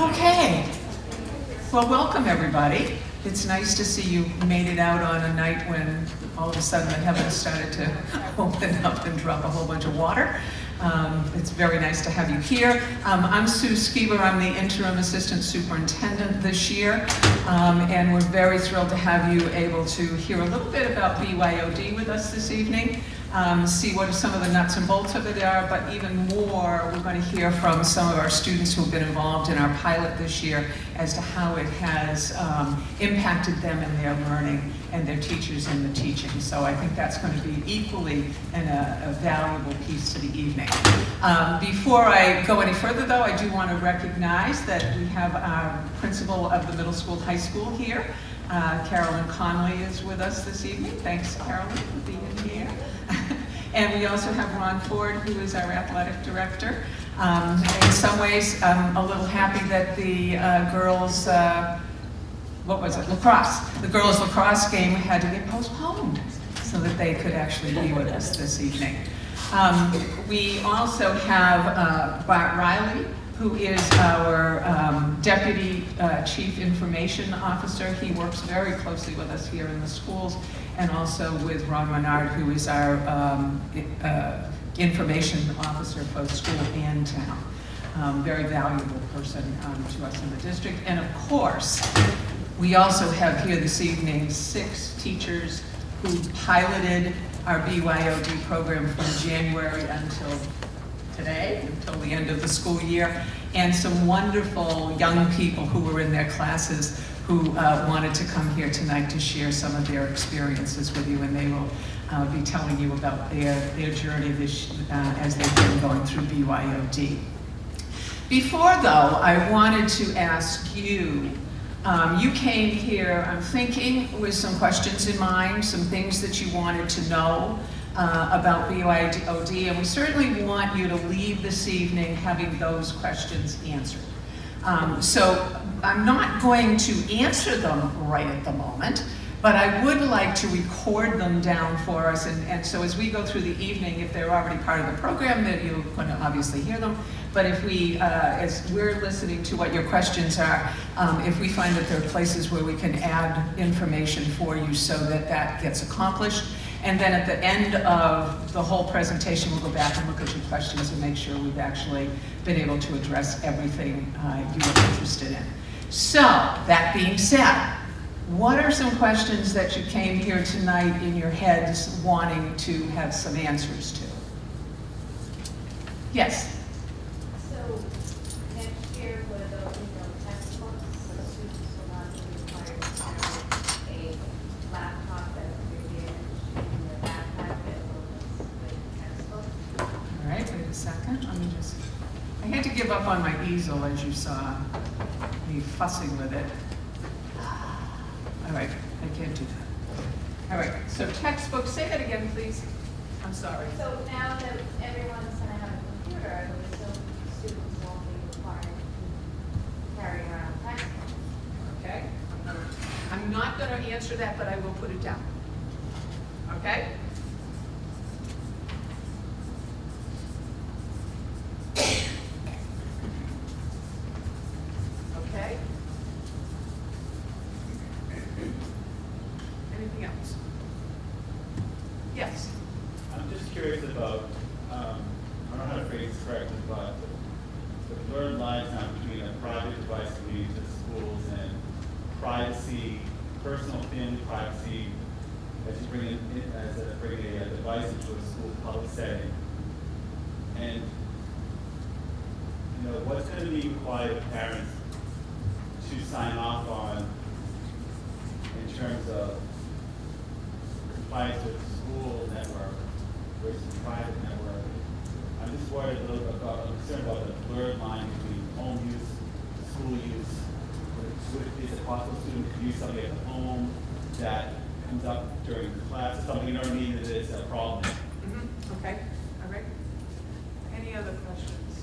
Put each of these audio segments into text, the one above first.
Okay. Well, welcome everybody. It's nice to see you made it out on a night when all of a sudden the heavens started to open up and drop a whole bunch of water. It's very nice to have you here. I'm Sue Skeever. I'm the interim assistant superintendent this year, and we're very thrilled to have you able to hear a little bit about BYOD with us this evening. See what some of the nuts and bolts of it are, but even more, we're going to hear from some of our students who've been involved in our pilot this year as to how it has impacted them in their learning and their teachers in the teaching. So I think that's going to be equally a valuable piece to the evening. Before I go any further though, I do want to recognize that we have our principal of the middle school, high school here. Carolyn Conley is with us this evening. Thanks, Carolyn, for being here. And we also have Ron Ford, who is our athletic director. In some ways, I'm a little happy that the girls, what was it, lacrosse. The girls' lacrosse game had to get postponed so that they could actually be with us this evening. We also have Bart Riley, who is our Deputy Chief Information Officer. He works very closely with us here in the schools, and also with Ron Menard, who is our Information Officer for the school and town. Very valuable person to us in the district. And of course, we also have here this evening 6 teachers who piloted our BYOD program from January until today, until the end of the school year, and some wonderful young people who were in their classes who wanted to come here tonight to share some of their experiences with you, and they will be telling you about their journey as they've been going through BYOD. Before though, I wanted to ask you, you came here, I'm thinking, with some questions in mind, some things that you wanted to know about BYOD, and we certainly want you to leave this evening having those questions answered. So I'm not going to answer them right at the moment, but I would like to record them down for us, and so as we go through the evening, if they're already part of the program, then you're going to obviously hear them. But if we, as we're listening to what your questions are, if we find that there are places where we can add information for you so that that gets accomplished, and then at the end of the whole presentation, we'll go back and look at your questions and make sure we've actually been able to address everything you were interested in. So, that being said, what are some questions that you came here tonight in your heads wanting to have some answers to? Yes? So, next year, will there be no textbooks, so students will not be required to carry a laptop that they're in their backpack that will with textbooks? All right, wait a second. Let me just, I had to give up on my easel, as you saw me fussing with it. All right, I can't do that. All right, so textbooks, say that again, please. I'm sorry. So now that everyone's going to have a computer, students won't be required to carry around textbooks. Okay? I'm not going to answer that, but I will put it down. Okay? Okay? Anything else? Yes? I'm just curious about, I don't know how to phrase this correctly, but the blurred lines now between a private device coming to the schools and privacy, personal family privacy, as you bring a device into a school public setting. And, you know, what's going to be required of parents to sign off on in terms of compliance with the school network versus private network. I'm just worried a little bit about, I'm concerned about the blurred line between home use, school use. Is it possible a student can use something at home that comes up during class or something, you know what I mean, that is a problem? Mm-hmm. Okay, all right. Any other questions?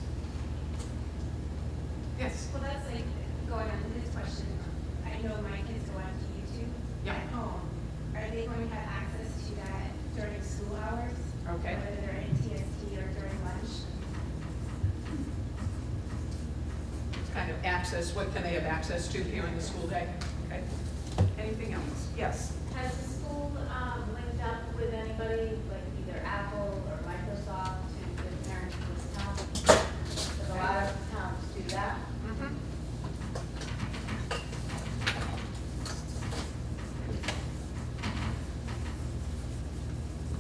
Yes? Well, that's like going on to this question. I know my kids go on to YouTube at home. Are they going to have access to that during school hours? Okay. Whether they're in TST or during lunch? It's kind of access, what can they have access to here in the school day? Okay. Anything else? Yes. Has the school linked up with anybody, like either Apple or Microsoft, to give parents discounts? Because a lot of towns do that. Mhm.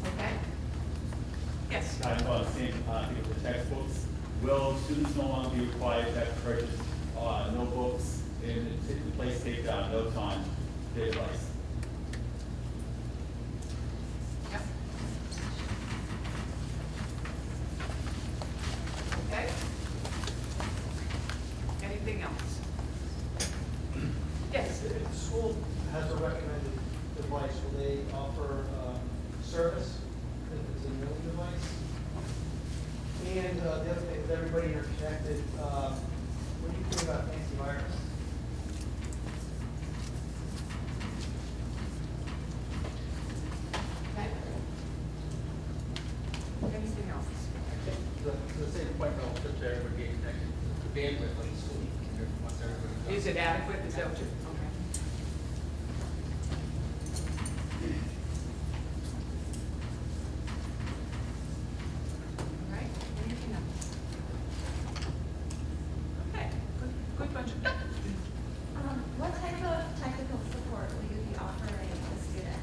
Okay. Yes. Kind of on the same thing with the textbooks. Will students no longer be required to purchase notebooks and place take notes on their device? Yep. Okay. Anything else? Yes. If the school has a recommended device, will they offer service if it's a new device? And the other thing, with everybody interconnected, what do you think about antivirus? Okay. Anything else? The same point relative to everybody being connected, the bandwidth on the school, once everybody. Is it adequate? Is that what you're, okay. All right, anything else? Okay, good bunch of, What type of technical support will you be offering the student?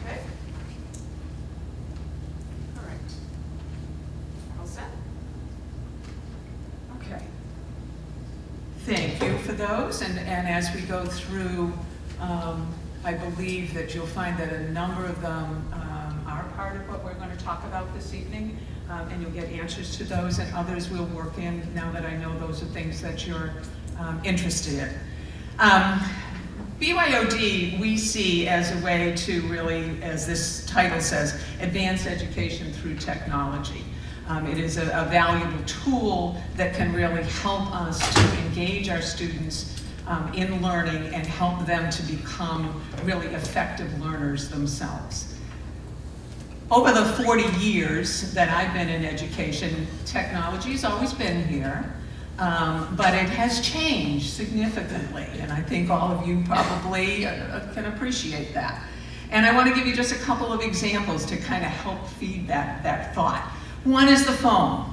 okay. All right. All set? Okay. Thank you for those, and as we go through, I believe that you'll find that a number of them are part of what we're going to talk about this evening, and you'll get answers to those, and others we'll work in now that I know those are things that you're interested in. BYOD we see as a way to really, as this title says, advance education through technology. It is a valuable tool that can really help us to engage our students in learning and help them to become really effective learners themselves. Over the 40 years that I've been in education, technology has always been here, but it has changed significantly, and I think all of you probably can appreciate that. And I want to give you just a couple of examples to kind of help feed that thought. One is the phone.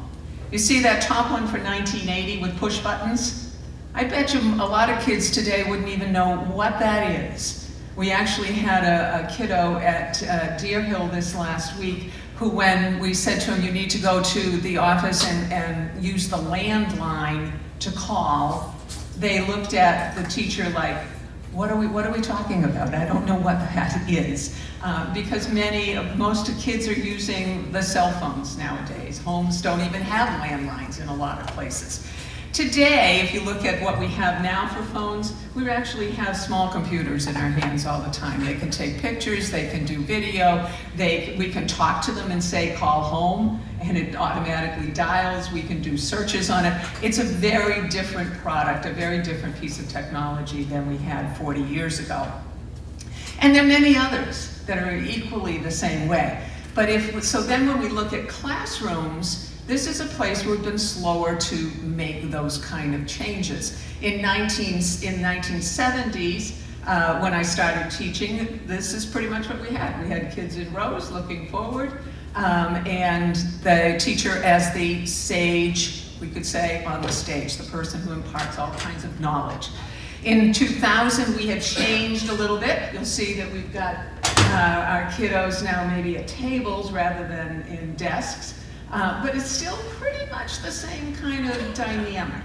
You see that top one for 1980 with push buttons? I bet you a lot of kids today wouldn't even know what that is. We actually had a kiddo at Deer Hill this last week who, when we said to him, you need to go to the office and use the landline to call, they looked at the teacher like, what are we talking about? I don't know what that is. Because most kids are using the cell phones nowadays. Homes don't even have landlines in a lot of places. Today, if you look at what we have now for phones, we actually have small computers in our hands all the time. They can take pictures, they can do video, we can talk to them and say, call home, and it automatically dials. We can do searches on it. It's a very different product, a very different piece of technology than we had 40 years ago. And there are many others that are equally the same way. So then when we look at classrooms, this is a place where we've been slower to make those kind of changes. In 1970s, when I started teaching, this is pretty much what we had. We had kids in rows looking forward, and the teacher as the sage, we could say, on the stage, the person who imparts all kinds of knowledge. In 2000, we have changed a little bit. You'll see that we've got our kiddos now maybe at tables rather than in desks. But it's still pretty much the same kind of dynamic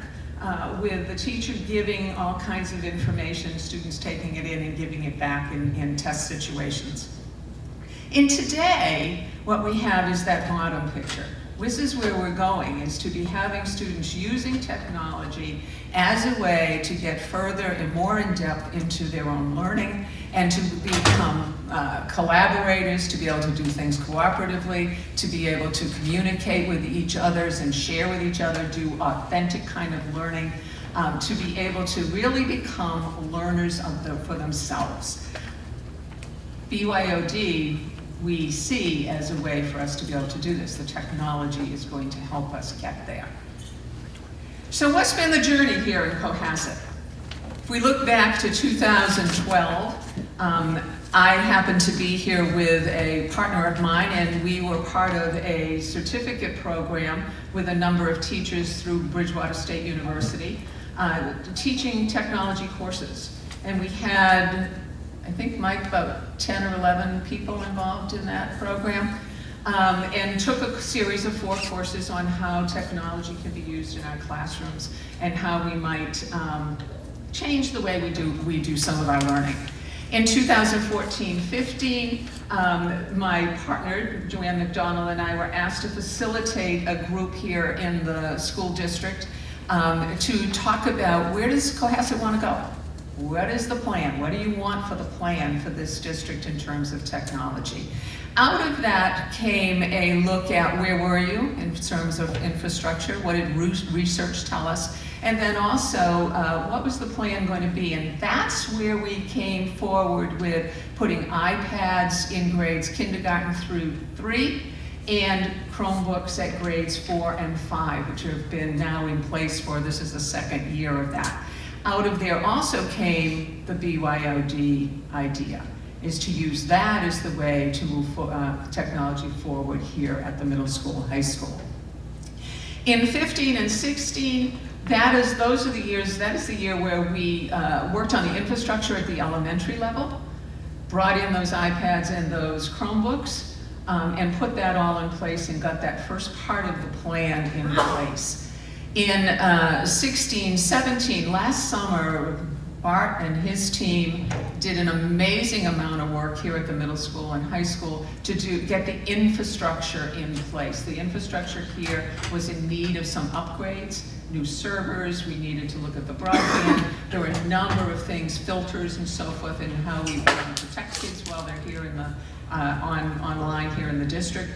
with the teacher giving all kinds of information, students taking it in and giving it back in test situations. In today, what we have is that bottom picture. This is where we're going, is to be having students using technology as a way to get further and more in depth into their own learning and to become collaborators, to be able to do things cooperatively, to be able to communicate with each other and share with each other, do authentic kind of learning, to be able to really become learners for themselves. BYOD we see as a way for us to be able to do this. The technology is going to help us get there. So what's been the journey here in Cohasset? If we look back to 2012, I happened to be here with a partner of mine, and we were part of a certificate program with a number of teachers through Bridgewater State University, teaching technology courses. And we had, I think, Mike, about 10 or 11 people involved in that program, and took a series of 4 courses on how technology can be used in our classrooms and how we might change the way we do some of our learning. In 2014-15, my partner, Joanne McDonald, and I were asked to facilitate a group here in the school district to talk about, where does Cohasset want to go? What is the plan? What do you want for the plan for this district in terms of technology? Out of that came a look at where were you in terms of infrastructure, what did research tell us, and then also what was the plan going to be? And that's where we came forward with putting iPads in grades kindergarten through 3 and Chromebooks at grades 4 and 5, which have been now in place for, this is the 2nd year of that. Out of there also came the BYOD idea, is to use that as the way to move technology forward here at the middle school, high school. In 15 and 16, those are the years, that is the year where we worked on the infrastructure at the elementary level, brought in those iPads and those Chromebooks, and put that all in place and got that first part of the plan in place. In 16, 17, last summer, Bart and his team did an amazing amount of work here at the middle school and high school to get the infrastructure in place. The infrastructure here was in need of some upgrades, new servers, we needed to look at the broadband. There were a number of things, filters and so forth, and how we protect kids while they're here in the, online here in the district.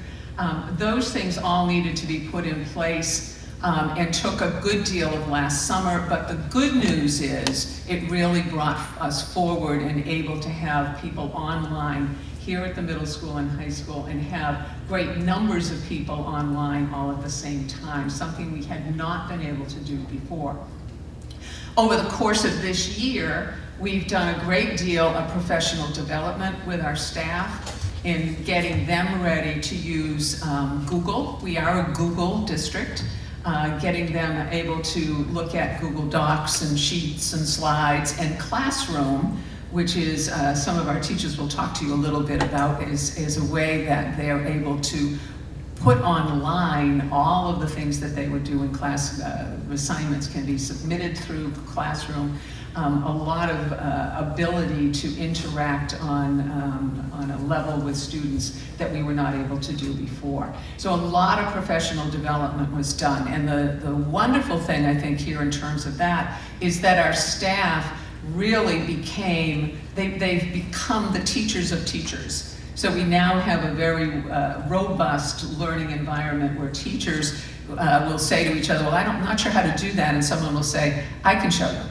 Those things all needed to be put in place. And took a good deal of last summer, but the good news is it really brought us forward and able to have people online here at the middle school and high school and have great numbers of people online all at the same time, something we had not been able to do before. Over the course of this year, we've done a great deal of professional development with our staff in getting them ready to use Google. We are a Google district. Getting them able to look at Google Docs and Sheets and Slides, and Classroom, which is, some of our teachers will talk to you a little bit about, is a way that they're able to put online all of the things that they would do in class. Assignments can be submitted through Classroom. A lot of ability to interact on a level with students that we were not able to do before. So a lot of professional development was done. And the wonderful thing, I think, here in terms of that is that our staff really became, they've become the teachers of teachers. So we now have a very robust learning environment where teachers will say to each other, well, I'm not sure how to do that. And someone will say, I can show you.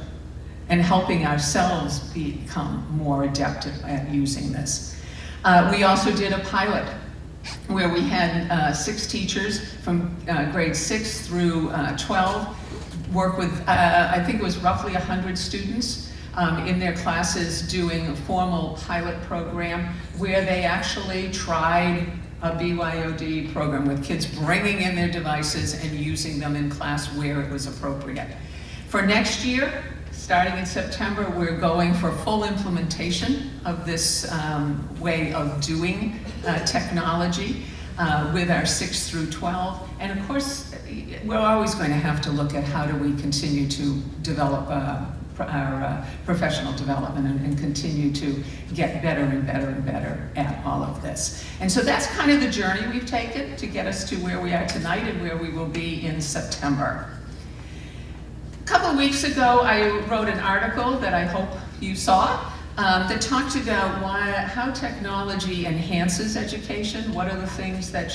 And helping ourselves become more adept at using this. We also did a pilot where we had 6 teachers from grade 6 through 12 work with, I think it was roughly 100 students in their classes doing a formal pilot program where they actually tried a BYOD program with kids bringing in their devices and using them in class where it was appropriate. For next year, starting in September, we're going for full implementation of this way of doing technology with our 6 through 12. And of course, we're always going to have to look at how do we continue to develop our professional development and continue to get better and better and better at all of this. And so that's kind of the journey we've taken to get us to where we are tonight and where we will be in September. A couple of weeks ago, I wrote an article that I hope you saw that talked about how technology enhances education. What are the things that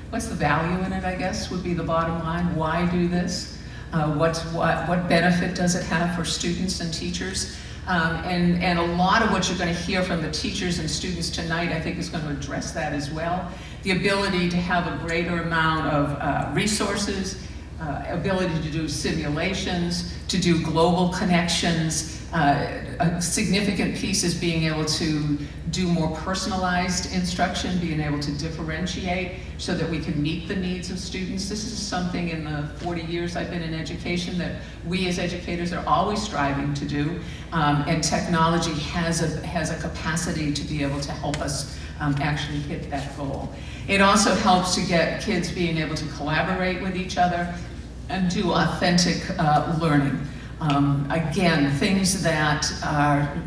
what's the value in it, I guess, would be the bottom line. Why do this? What benefit does it have for students and teachers? And a lot of what you're going to hear from the teachers and students tonight, I think, is going to address that as well. The ability to have a greater amount of resources, ability to do simulations, to do global connections. A significant piece is being able to do more personalized instruction, being able to differentiate so that we can meet the needs of students. This is something in the 40 years I've been in education that we as educators are always striving to do, and technology has a capacity to be able to help us actually hit that goal. It also helps to get kids being able to collaborate with each other and do authentic learning. Again, things that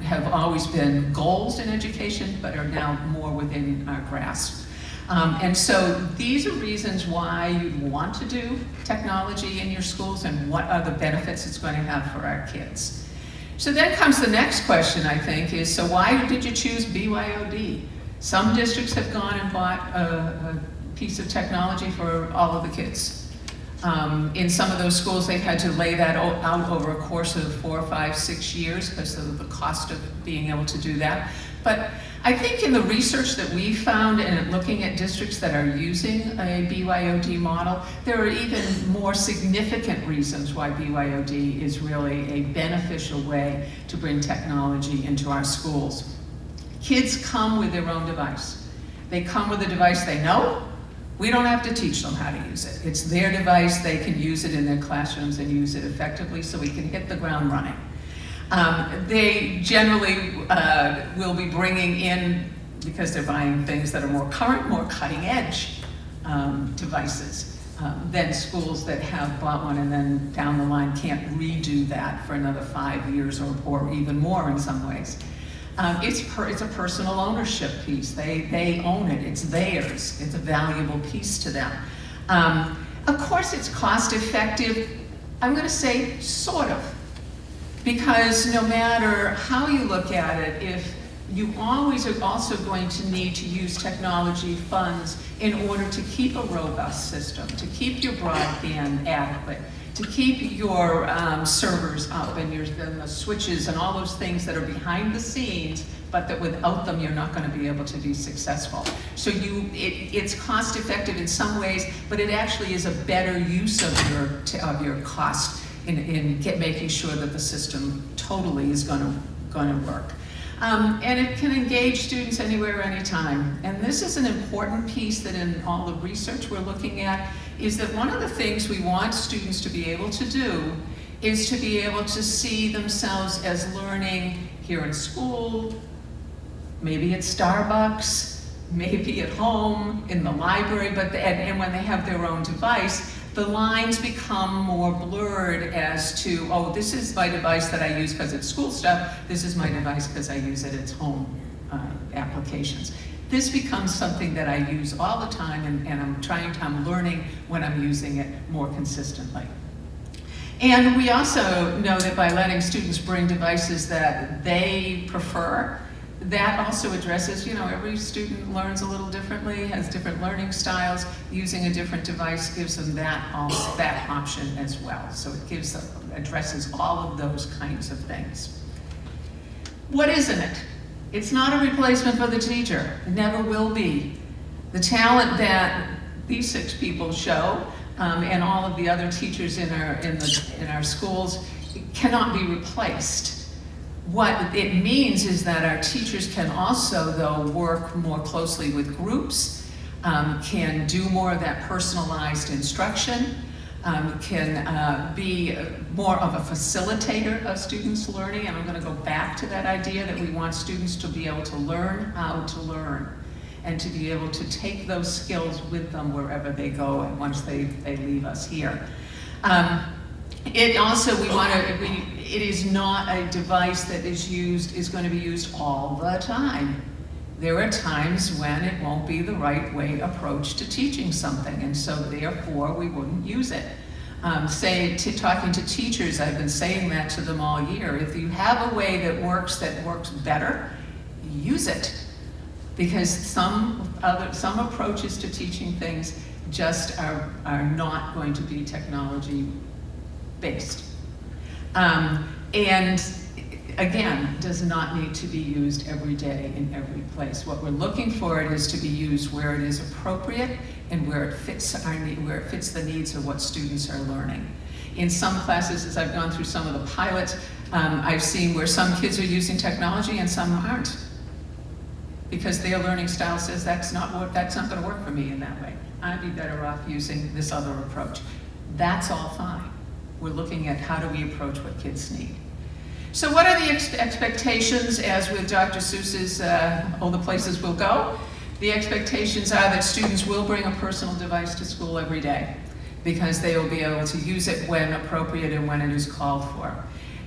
have always been goals in education, but are now more within our grasp. And so these are reasons why you'd want to do technology in your schools and what are the benefits it's going to have for our kids. So then comes the next question, I think, is so why did you choose BYOD? Some districts have gone and bought a piece of technology for all of the kids. In some of those schools, they've had to lay that out over a course of 4, 5, 6 years because of the cost of being able to do that. But I think in the research that we found and looking at districts that are using a BYOD model, there are even more significant reasons why BYOD is really a beneficial way to bring technology into our schools. Kids come with their own device. They come with a device they know. We don't have to teach them how to use it. It's their device, they can use it in their classrooms and use it effectively so we can hit the ground running. They generally will be bringing in, because they're buying things that are more current, more cutting edge devices than schools that have bought one and then down the line can't redo that for another 5 years or even more in some ways. It's a personal ownership piece. They own it, it's theirs. It's a valuable piece to them. Of course it's cost effective. I'm gonna say sort of, because no matter how you look at it, if you always are also going to need to use technology funds in order to keep a robust system, to keep your broadband adequate, to keep your servers up and the switches and all those things that are behind the scenes, but that without them you're not going to be able to be successful. So it's cost effective in some ways, but it actually is a better use of your cost in making sure that the system totally is going to work. And it can engage students anywhere, anytime. And this is an important piece that in all the research we're looking at, is that one of the things we want students to be able to do is to be able to see themselves as learning here in school, maybe at Starbucks, maybe at home, in the library, and when they have their own device, the lines become more blurred as to, oh, this is my device that I use because it's school stuff, this is my device because I use it as home applications. This becomes something that I use all the time, and I'm learning when I'm using it more consistently. And we also know that by letting students bring devices that they prefer, that also addresses, every student learns a little differently, has different learning styles. Using a different device gives them that option as well. So it addresses all of those kinds of things. What isn't it? It's not a replacement for the teacher. It never will be. The talent that these 6 people show, and all of the other teachers in our schools, cannot be replaced. What it means is that our teachers can also, though, work more closely with groups, can do more of that personalized instruction, can be more of a facilitator of students' learning. And I'm going to go back to that idea that we want students to be able to learn how to learn and to be able to take those skills with them wherever they go and once they leave us here. It also, it is not a device that is going to be used all the time. There are times when it won't be the right way approach to teaching something, and so therefore we wouldn't use it. Talking to teachers, I've been saying that to them all year. If you have a way that works better, use it. Because some approaches to teaching things just are not going to be technology based. And again, does not need to be used every day in every place. What we're looking for it is to be used where it is appropriate and where it fits where it fits the needs of what students are learning. In some classes, as I've gone through some of the pilots, I've seen where some kids are using technology and some aren't, because their learning style says that's not going to work for me in that way. I'd be better off using this other approach. That's all fine. We're looking at how do we approach what kids need. So what are the expectations, as with Dr. Seuss's All the Places We'll Go? The expectations are that students will bring a personal device to school every day, because they will be able to use it when appropriate and when it is called for.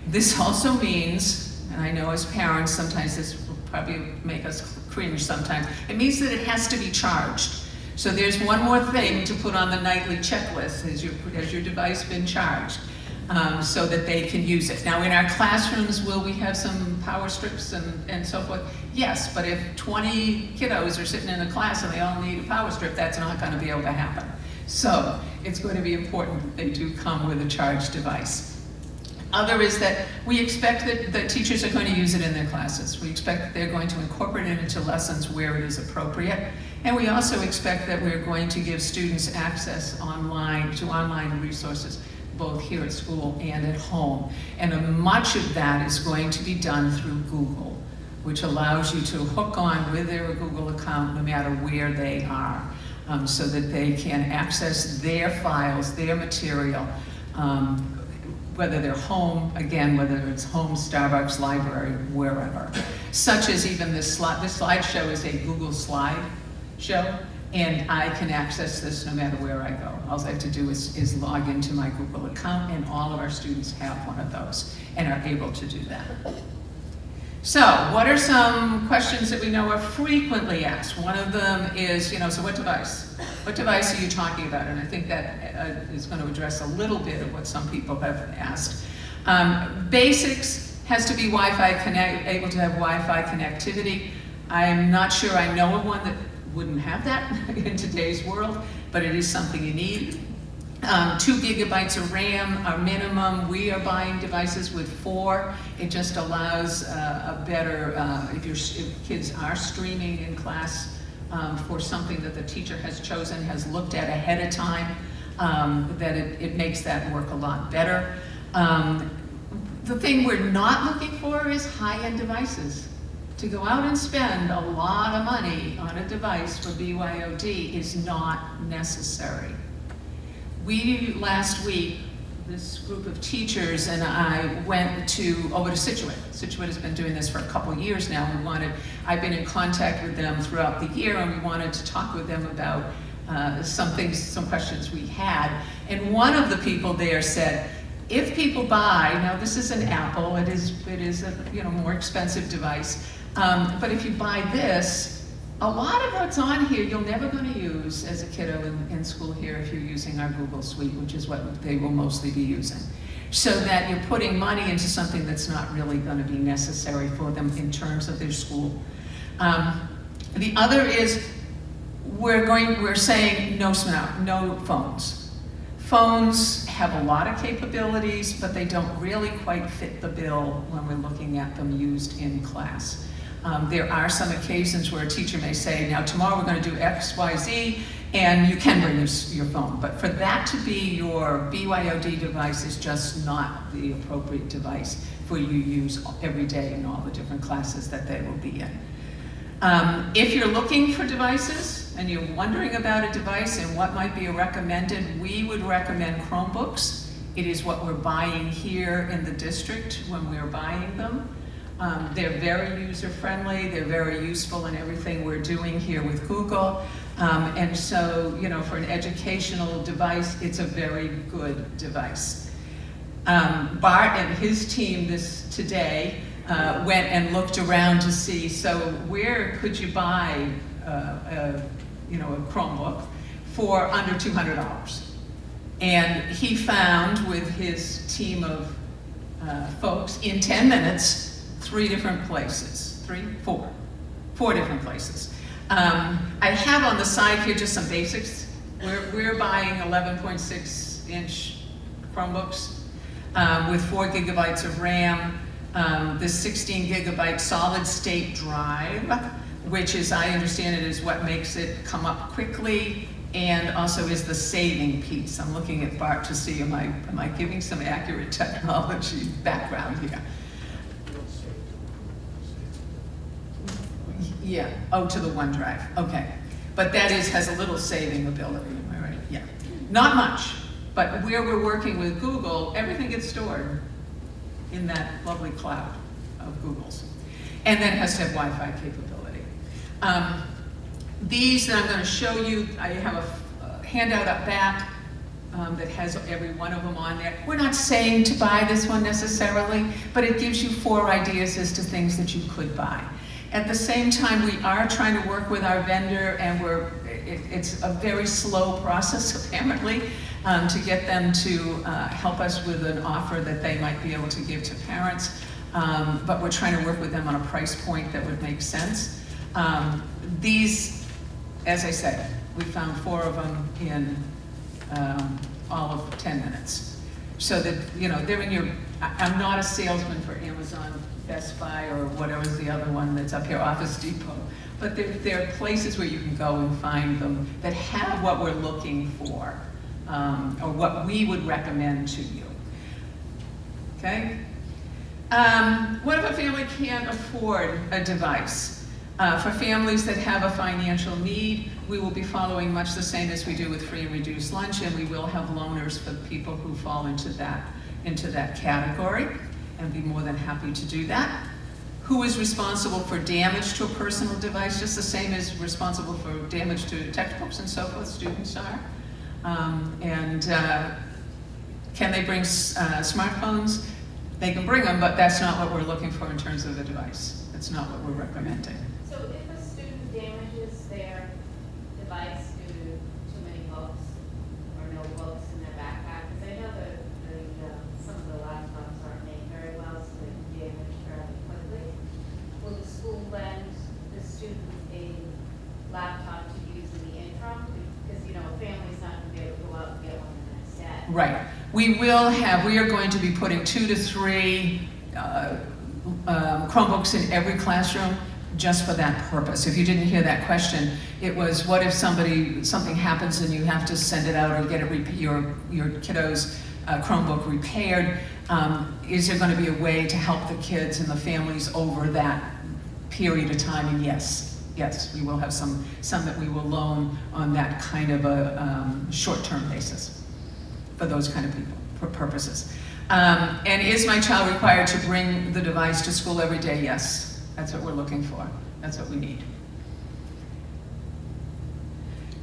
This also means, and I know as parents, sometimes this will probably make us cringe sometimes, it means that it has to be charged. So there's one more thing to put on the nightly checklist: has your device been charged? So that they can use it. Now in our classrooms, will we have some power strips and so forth? Yes, but if 20 kiddos are sitting in a class and they all need a power strip, that's not going to be able to happen. So it's going to be important that they do come with a charged device. Other is that we expect that teachers are going to use it in their classes. We expect that they're going to incorporate it into lessons where it is appropriate. And we also expect that we're going to give students access to online resources, both here at school and at home. And much of that is going to be done through Google, which allows you to hook on with their Google account no matter where they are, so that they can access their files, their material, whether they're home, again, whether it's home, Starbucks, library, wherever. Such as even this slideshow is a Google slide show, and I can access this no matter where I go. All I have to do is log into my Google account, and all of our students have one of those and are able to do that. So, what are some questions that we know are frequently asked? One of them is, so what device? What device are you talking about? And I think that is going to address a little bit of what some people have asked. Basics has to be able to have Wi-Fi connectivity. I'm not sure I know of one that wouldn't have that in today's world, but it is something you need. 2 gigabytes of RAM are minimum. We are buying devices with 4. It just allows a better, if kids are streaming in class for something that the teacher has chosen, has looked at ahead of time, that it makes that work a lot better. The thing we're not looking for is high-end devices. To go out and spend a lot of money on a device for BYOD is not necessary. Last week, this group of teachers and I went over to Situate. Situate has been doing this for a couple of years now. I've been in contact with them throughout the year, and we wanted to talk with them about some questions we had. And one of the people there said, if people buy, now this is an Apple, it is a more expensive device, but if you buy this, a lot of what's on here you're never going to use as a kiddo in school here if you're using our Google Suite, which is what they will mostly be using. So that you're putting money into something that's not really going to be necessary for them in terms of their school. The other is we're saying no phones. Phones have a lot of capabilities, but they don't really quite fit the bill when we're looking at them used in class. There are some occasions where a teacher may say, now tomorrow we're going to do X, Y, Z, and you can bring your phone. But for that to be your BYOD device is just not the appropriate device for you to use every day in all the different classes that they will be in. If you're looking for devices and you're wondering about a device and what might be recommended, we would recommend Chromebooks. It is what we're buying here in the district when we're buying them. They're very user-friendly, they're very useful in everything we're doing here with Google. And so, for an educational device, it's a very good device. Bart and his team today went and looked around to see, so where could you buy a Chromebook for under $200? And he found with his team of folks in 10 minutes, 4 different places. I have on the side here just some basics. We're buying 11.6-inch Chromebooks with 4 gigabytes of RAM. the 16 gigabyte solid state drive, which is, I understand it, is what makes it come up quickly, and also is the saving piece. I'm looking at Bart to see, am I giving some accurate technology background here? Yeah, oh, to the OneDrive, okay. But that has a little saving ability, am I right? Yeah. Not much, but where we're working with Google, everything gets stored in that lovely cloud of Google's. And then it has to have Wi-Fi capability. These that I'm going to show you, I have a handout up back that has every one of them on there. We're not saying to buy this one necessarily, but it gives you 4 ideas as to things that you could buy. At the same time, we are trying to work with our vendor, and it's a very slow process apparently to get them to help us with an offer that they might be able to give to parents. But we're trying to work with them on a price point that would make sense. These, as I said, we found 4 of them in all of 10 minutes. So that, you know, they're in your, I'm not a salesman for Amazon, Best Buy, or whatever's the other one that's up here, Office Depot. But there are places where you can go and find them that have what we're looking for, or what we would recommend to you. Okay? What if a family can't afford a device? For families that have a financial need, we will be following much the same as we do with free and reduced lunch, and we will have loaners for people who fall into that category, and be more than happy to do that. Who is responsible for damage to a personal device? Just the same as responsible for damage to textbooks and so forth, students are. Can they bring smartphones? They can bring them, but that's not what we're looking for in terms of the device. That's not what we're recommending. So if a student damages their device due to too many books or no books in their backpack, because I know that some of the laptops aren't made very well, so they can damage fairly quickly, will the school lend the student a laptop to use in the interim? Because, you know, a family's not going to be able to go out and get one the next day. Right. We are going to be putting 2 to 3 Chromebooks in every classroom just for that purpose. If you didn't hear that question, it was, what if something happens and you have to send it out or get your kiddo's Chromebook repaired? Is there going to be a way to help the kids and the families over that period of time? And yes, we will have some that we will loan on that kind of a short-term basis for those kind of people, for purposes. And is my child required to bring the device to school every day? Yes, that's what we're looking for. That's what we need.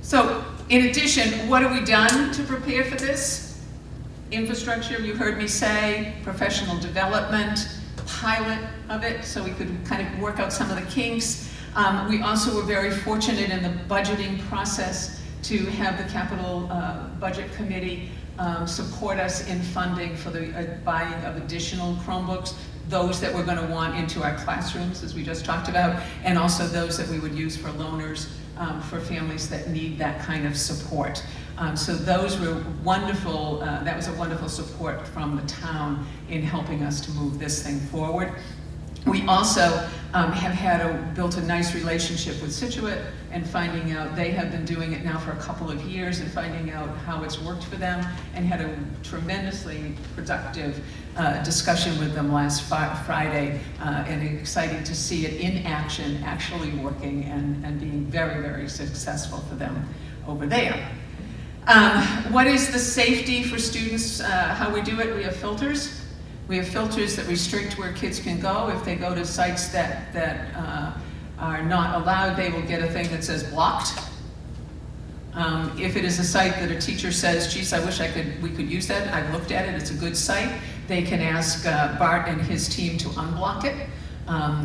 So, in addition, what have we done to prepare for this? Infrastructure, you heard me say, professional development, pilot of it, so we could kind of work out some of the kinks. We also were very fortunate in the budgeting process to have the capital budget committee support us in funding for the buying of additional Chromebooks, those that we're going to want into our classrooms, as we just talked about, and also those that we would use for loaners for families that need that kind of support. So those were wonderful, that was a wonderful support from the town in helping us to move this thing forward. We also have built a nice relationship with Situate, and finding out, they have been doing it now for a couple of years, and finding out how it's worked for them, and had a tremendously productive discussion with them last Friday, and exciting to see it in action, actually working and being very, very successful for them over there. What is the safety for students? How we do it, we have filters. We have filters that restrict where kids can go. If they go to sites that are not allowed, they will get a thing that says blocked. If it is a site that a teacher says, geez, I wish we could use that, I've looked at it, it's a good site, they can ask Bart and his team to unblock it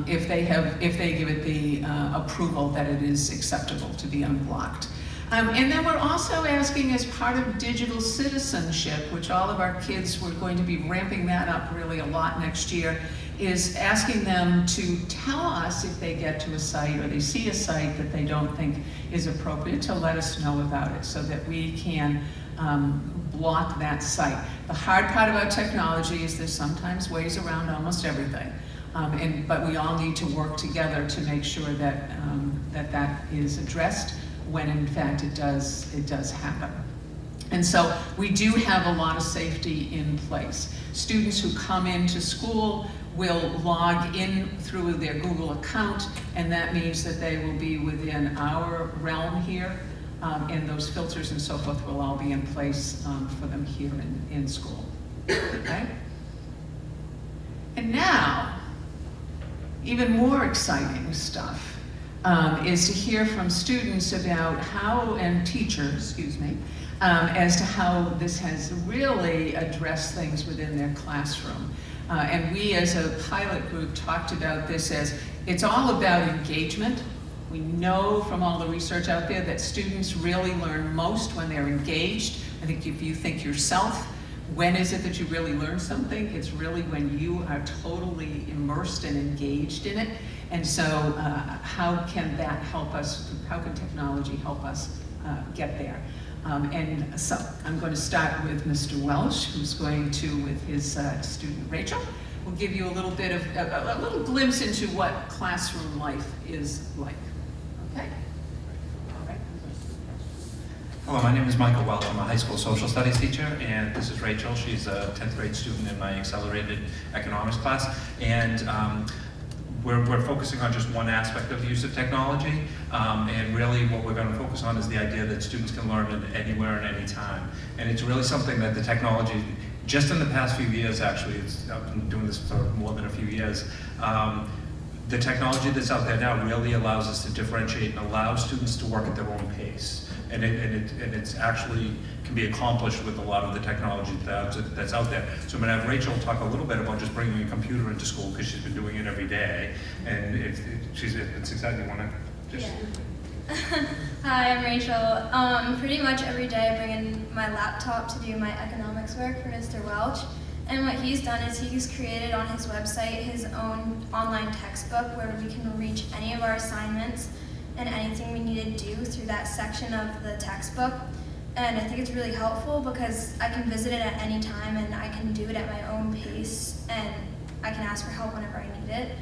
if they give it the approval that it is acceptable to be unblocked. And then we're also asking, as part of digital citizenship, which all of our kids, we're going to be ramping that up really a lot next year, is asking them to tell us if they get to a site or they see a site that they don't think is appropriate, to let us know about it so that we can block that site. The hard part about technology is there's sometimes ways around almost everything. But we all need to work together to make sure that that is addressed when in fact it does happen. And so we do have a lot of safety in place. Students who come into school will log in through their Google account, and that means that they will be within our realm here, and those filters and so forth will all be in place for them here in school. Okay? And now, even more exciting stuff is to hear from students about how, and teachers, excuse me, as to how this has really addressed things within their classroom. And we as a pilot group talked about this as, it's all about engagement. We know from all the research out there that students really learn most when they're engaged. I think if you think yourself, when is it that you really learn something? It's really when you are totally immersed and engaged in it. And so how can that help us? How can technology help us get there? And so I'm going to start with Mr. Welsh, who's going to, with his student Rachel, will give you a little bit of, a little glimpse into what classroom life is like. Okay? All right. Hello, my name is Michael Welch. I'm a high school social studies teacher, and this is Rachel. She's a 10th grade student in my accelerated economics class. And we're focusing on just one aspect of the use of technology, and really what we're going to focus on is the idea that students can learn it anywhere and any time. And it's really something that the technology, just in the past few years actually, I've been doing this for more than a few years, the technology that's out there now really allows us to differentiate and allow students to work at their own pace. And it's actually can be accomplished with a lot of the technology that's out there. So I'm going to have Rachel talk a little bit about just bringing a computer into school, because she's been doing it every day, and it's exciting. You want to just? Yeah. Hi, I'm Rachel. Pretty much every day I bring in my laptop to do my economics work for Mr. Welch. And what he's done is he's created on his website his own online textbook where we can reach any of our assignments and anything we need to do through that section of the textbook. And I think it's really helpful because I can visit it at any time and I can do it at my own pace, and I can ask for help whenever I need it.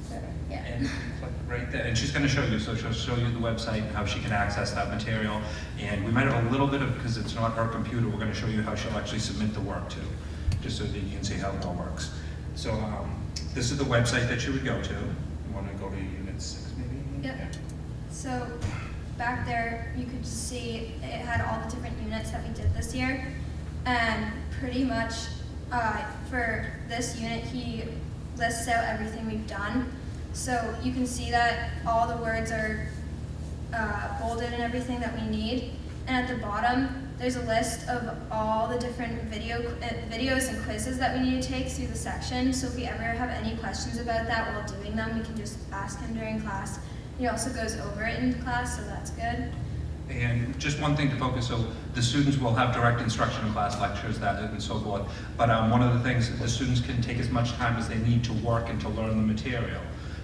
So, yeah. And right there, and she's going to show you, so she'll show you the website and how she can access that material. And we might have a little bit of, because it's not her computer, we're going to show you how she'll actually submit the work to, just so that you can see how it all works. So this is the website that you would go to. You want to go to Unit 6 maybe? Yep. Yeah. So back there, you could see it had all the different units that we did this year. And pretty much for this unit, he lists out everything we've done. So you can see that all the words are bolded and everything that we need. And at the bottom, there's a list of all the different videos and quizzes that we need to take through the section. So if we ever have any questions about that while doing them, we can just ask him during class. He also goes over it in class, so that's good. And just one thing to focus, so the students will have direct instruction in class, lectures, that and so forth. But one of the things, the students can take as much time as they need to work and to learn the material.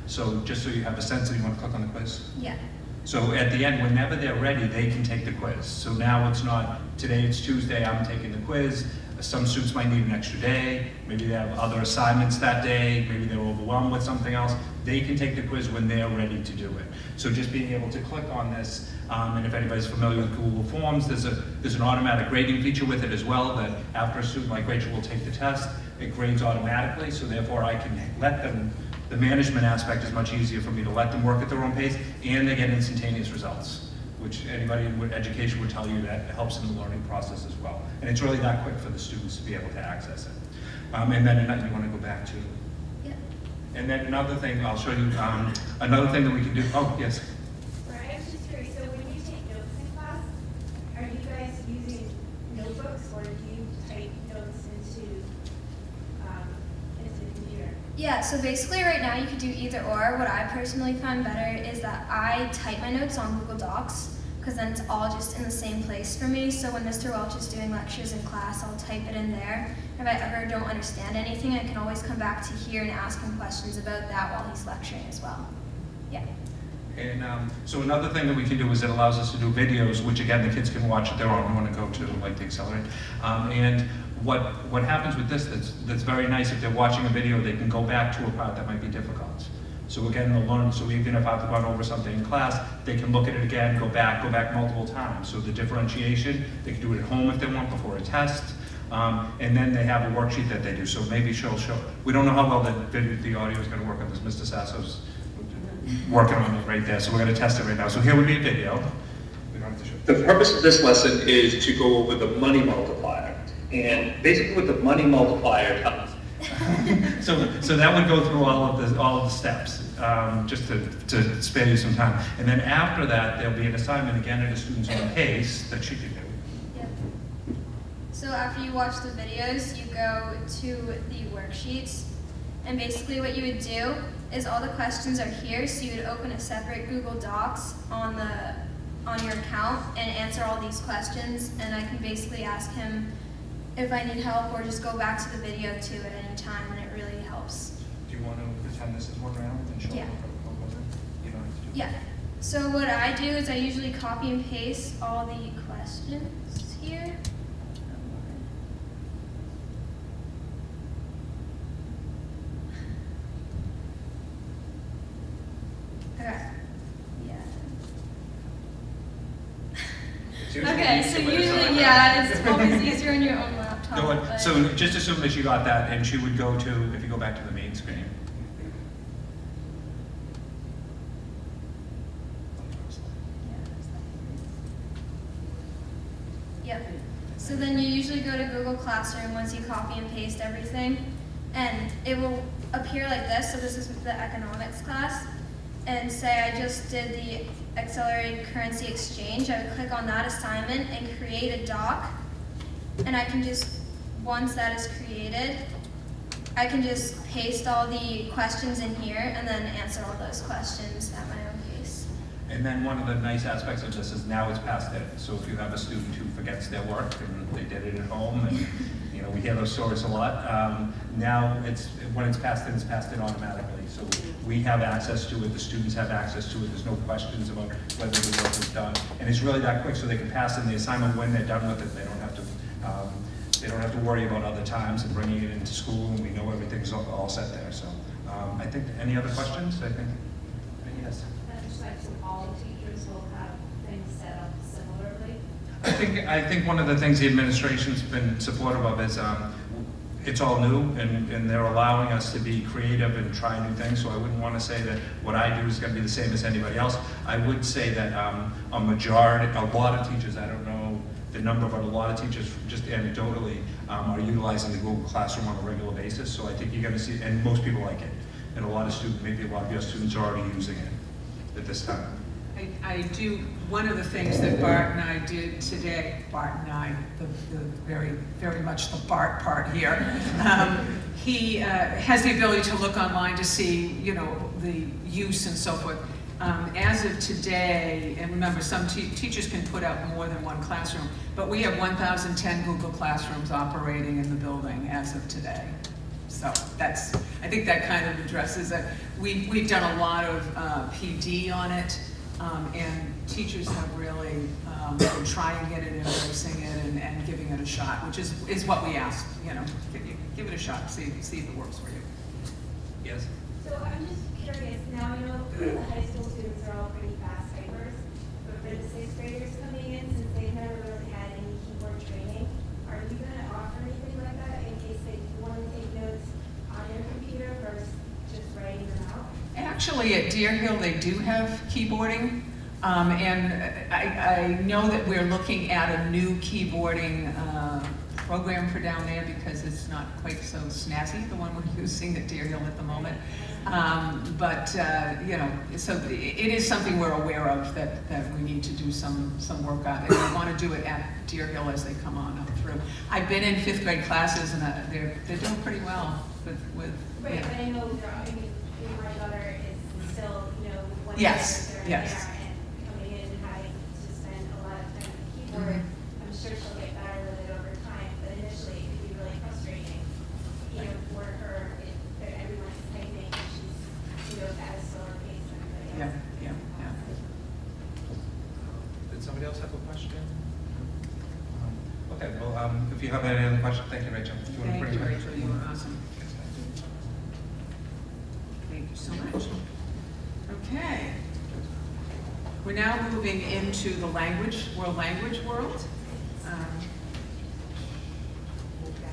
So just so you have a sense, that you want to click on the quiz? Yeah. So at the end, whenever they're ready, they can take the quiz. So now it's not, today it's Tuesday, I'm taking the quiz. Some students might need an extra day. Maybe they have other assignments that day. Maybe they're overwhelmed with something else. They can take the quiz when they're ready to do it. So just being able to click on this, and if anybody's familiar with Google Forms, there's an automatic grading feature with it as well, that after a student like Rachel will take the test, it grades automatically, so therefore I can let them, the management aspect is much easier for me to let them work at their own pace, and they get instantaneous results, which anybody in education would tell you that helps in the learning process as well. And it's really that quick for the students to be able to access it. And then you want to go back to? Yeah. And then another thing, I'll show you, another thing that we can do, oh, yes. Right, I was just curious, so when you take notes in class, are you guys using notebooks or do you type notes into the computer? Yeah, so basically right now you could do either or. What I personally find better is that I type my notes on Google Docs, because then it's all just in the same place for me. So when Mr. Welch is doing lectures in class, I'll type it in there. If I ever don't understand anything, I can always come back to here and ask him questions about that while he's lecturing as well. Yeah. And so another thing that we can do is it allows us to do videos, which again, the kids can watch at their own. We want to go to like the Accelerate. And what happens with this that's very nice, if they're watching a video, they can go back to a part that might be difficult. So again, they'll learn, so even if I've gone over something in class, they can look at it again, go back multiple times. So the differentiation, they can do it at home if they want before a test. And then they have a worksheet that they do. So maybe she'll show, we don't know how well the audio is gonna work on this. Mr. Sasso's working on it right there. So we're gonna test it right now. So here would be a video. We don't have to show. The purpose of this lesson is to go over the money multiplier. And basically what the money multiplier tells us. So that would go through all of the steps, just to spare you some time. And then after that, there'll be an assignment again at a student's own pace that she can do. Yep. So after you watch the videos, you go to the worksheets, and basically what you would do is all the questions are here, so you would open a separate Google Docs on your account and answer all these questions, and I can basically ask him if I need help or just go back to the video too at any time, and it really helps. Do you want to pretend this is one round and show Yeah. them what goes in? You don't have to do Yeah. So what I do is I usually copy and paste all the questions here. Okay. Yeah. It's usually Okay, easier so with a usually, sign. yeah, it's always easier on your own laptop. No, but- so just assume that she got that, and she would go to, if you go back to the main screen. Yep. So then you usually go to Google Classroom once you copy and paste everything, and it will appear like this. So this is the economics class, and say I just did the accelerated currency exchange. I would click on that assignment and create a doc, and I can just, once that is created, I can just paste all the questions in here and then answer all those questions at my own pace. And then one of the nice aspects of this is now it's passed in. So if you have a student who forgets their work and they did it at home, and you know we hear those stories a lot. Now when it's passed in automatically. So we have access to it. The students have access to it. There's no questions about whether the work is done, and it's really that quick. So they can pass in the assignment when they're done with it. They don't have to. They don't have to worry about other times and bringing it into school, and we know everything's all set there. So I think any other questions? I think yes. All teachers will have things set up similarly? I think one of the things the administration's been supportive of is it's all new, and they're allowing us to be creative and try new things. So I wouldn't want to say that what I do is going to be the same as anybody else. I would say that a lot of teachers, I don't know the number, but a lot of teachers, just anecdotally, are utilizing the Google Classroom on a regular basis. So I think you're going to see, and most people like it, and a lot of students, maybe a lot of your students are already using it at this time. I do, one of the things that Bart and I did today, Bart and I, the very, very much the Bart part here, he has the ability to look online to see, you know, the use and so forth. As of today, and remember, some teachers can put out more than one classroom, but we have 1,010 Google Classrooms operating in the building as of today. So that's, I think that kind of addresses it. We've done a lot of PD on it, and teachers have really been trying it and embracing it and giving it a shot, which is what we ask, you know, give it a shot, see if it works for you. Yes? So I'm just curious, now you know the high school students are all pretty fast typers, but for the sixth graders coming in, since they've never really had any keyboard training, are you gonna offer anything like that in case they want to take notes on your computer versus just writing them out? Actually, at Deer Hill, they do have keyboarding, and I know that we're looking at a new keyboarding program for down there because it's not quite so snazzy, the one we're using at Deer Hill at the moment. You know, so it is something we're aware of that we need to do some work on. And we want to do it at Deer Hill as they come on up through. I've been in fifth grade classes, and they're doing pretty well with Right, yeah. but I know, I mean, my daughter is still, you know, one Yes, year yes. there and coming in and having to spend a lot of time on the keyboard. Mhm. I'm sure she'll get better with it over time, but initially it could be really frustrating, you know, for her if everyone's typing and she's, you know, at a slower pace than everybody Yeah, else. yeah, yeah. Did somebody else have a question? Okay, well, if you have any other questions, thank you, Rachel. Do you want to Thank bring you, it back? Rachel, you were awesome. Thank you so much. Okay. We're now moving into the world language world.